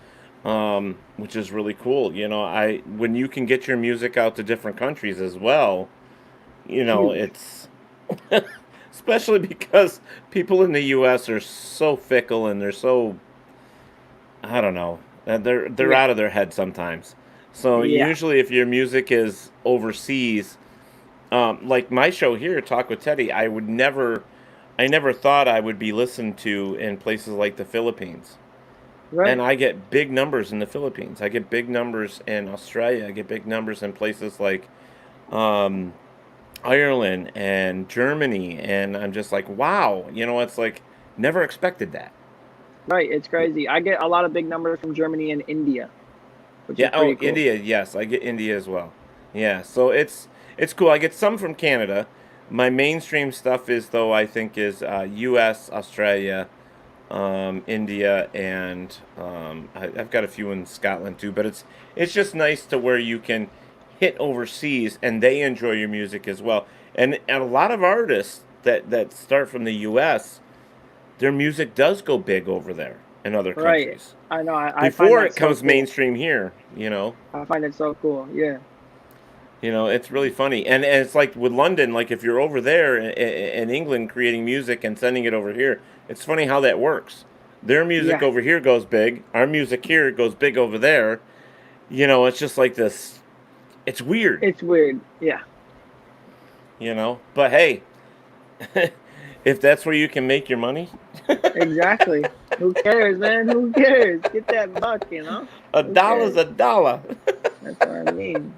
which is really cool. I when you can get your music out to different countries as well,
Huge.
it's especially because people in the U.S. are so fickle and they're so I don't know. They're
Yeah,
out of their head sometimes. So
yeah,
usually, if your music is overseas, like my show here, Talk with Teddy, I never thought I would be listened to in places like the Philippines. And
right.
I get big numbers in the Philippines. I get big numbers in Australia. I get big numbers in places like um, Ireland and Germany. And I'm just like, wow, it's like never expected that.
Right, it's crazy. I get a lot of big numbers from Germany and India, which is
Yeah. Oh,
pretty cool.
India. Yes, I get India as well. Yeah. So it's cool. I get some from Canada. My mainstream stuff is though I think is U.S., Australia, India, and I've got a few in Scotland too. But it's just nice to where you can hit overseas and they enjoy your music as well. And a lot of artists that start from the U.S. their music does go big over there in other
Right.
countries
I know. I find
before
that
it
so
comes
cool.
mainstream here.
I find it so cool. Yeah.
It's really funny, and it's like with London. Like if you're over there in England creating music and sending it over here, it's funny how that works. Their music
Yeah.
over here goes big. Our music here goes big over there. It's just like this. It's weird,
It's weird. Yeah.
But hey, if that's where you can make your money,
Exactly. Who cares, man? Who cares? Get that buck,
a
Who
dollar's
cares?
a dollar.
That's what I mean.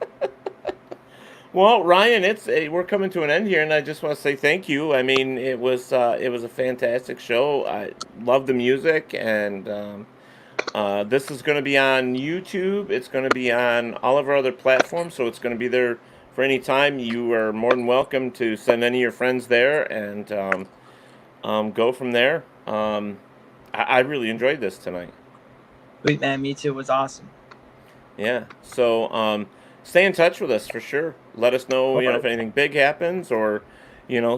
Well, Ryan, we're coming to an end here, and I just want to say thank you. I mean, it was a fantastic show. I love the music, and This is going to be on YouTube. It's going to be on all of our other platforms, so it's going to be there for any time. You are more than welcome to send any of your friends there and go from there. I really enjoyed this tonight.
Sweet, man. Me too. It was awesome.
Yeah. So stay in touch with us for sure. Let us know, if anything big happens or,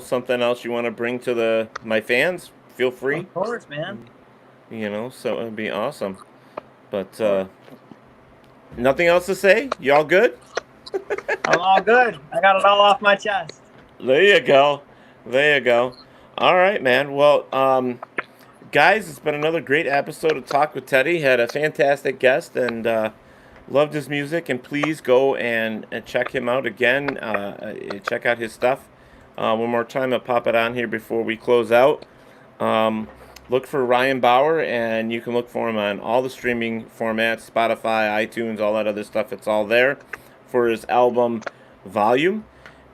something else you want to bring to my fans. Feel free.
Of course, man.
So it'd be awesome. But nothing else to say? You all good?
I'm all good. I got it all off my chest.
There you go. All right, man. Well, guys, it's been another great episode of Talk with Teddy. Had a fantastic guest and loved his music. And please go and check him out again. Check out his stuff. One more time, I'll pop it on here before we close out. Look for Ryan Bauer, and you can look for him on all the streaming formats, Spotify, iTunes, all that other stuff. It's all there for his album Volume.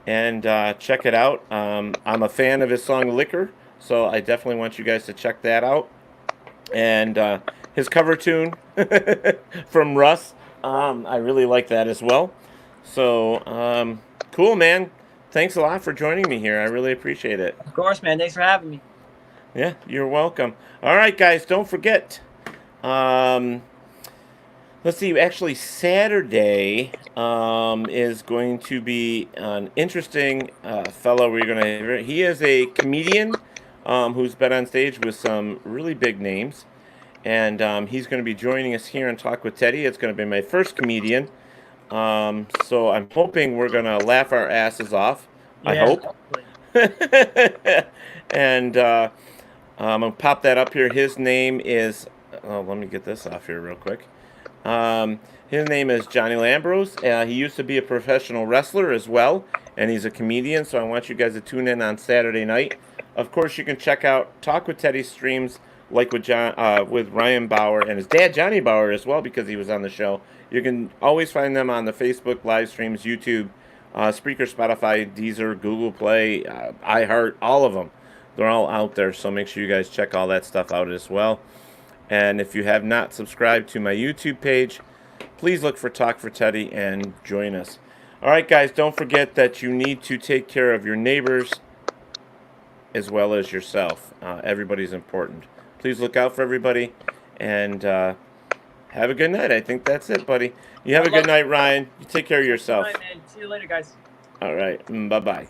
And check it out. I'm a fan of his song Liquor, so I definitely want you guys to check that out. And his cover tune from Russ, I really like that as well. So, cool, man. Thanks a lot for joining me here. I really appreciate it.
Of course, man. Thanks for having me.
Yeah, you're welcome. All right, guys, don't forget. Let's see. Actually, Saturday is going to be an interesting fellow. We're going to hear. He is a comedian who's been on stage with some really big names, and he's going to be joining us here and Talk with Teddy. It's going to be my first comedian, so I'm hoping we're going to laugh our asses off.
Yeah,
I hope. And I'm going to pop that up here. His name is, let me get this off here real quick. His name is Johnny Lambrose. He used to be a professional wrestler as well, and he's a comedian, so I want you guys to tune in on Saturday night. Of course, you can check out Talk with Teddy streams like with Ryan Bauer and his dad, Johnny Bauer, as well, because he was on the show. You can always find them on the Facebook live streams, YouTube, Spreaker, Spotify, Deezer, Google Play, iHeart, all of them. They're all out there, so make sure you guys check all that stuff out as well. And if you have not subscribed to my YouTube page, please look for Talk for Teddy and join us. All right, guys, don't forget that you need to take care of your neighbors as well as yourself. Everybody's important. Please look out for everybody, and have a good night. I think that's it, buddy. You have a good night, Ryan. You take care of yourself.
All right, man. See you later, guys.
All right. Bye-bye.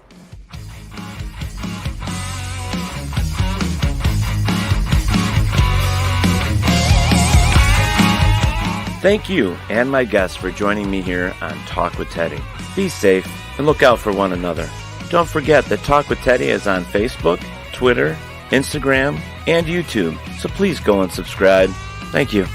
Thank you and my guests for joining me here on Talk with Teddy. Be safe and look out for one another. Don't forget that Talk with Teddy is on Facebook, Twitter, Instagram, and YouTube, so please go and subscribe. Thank you.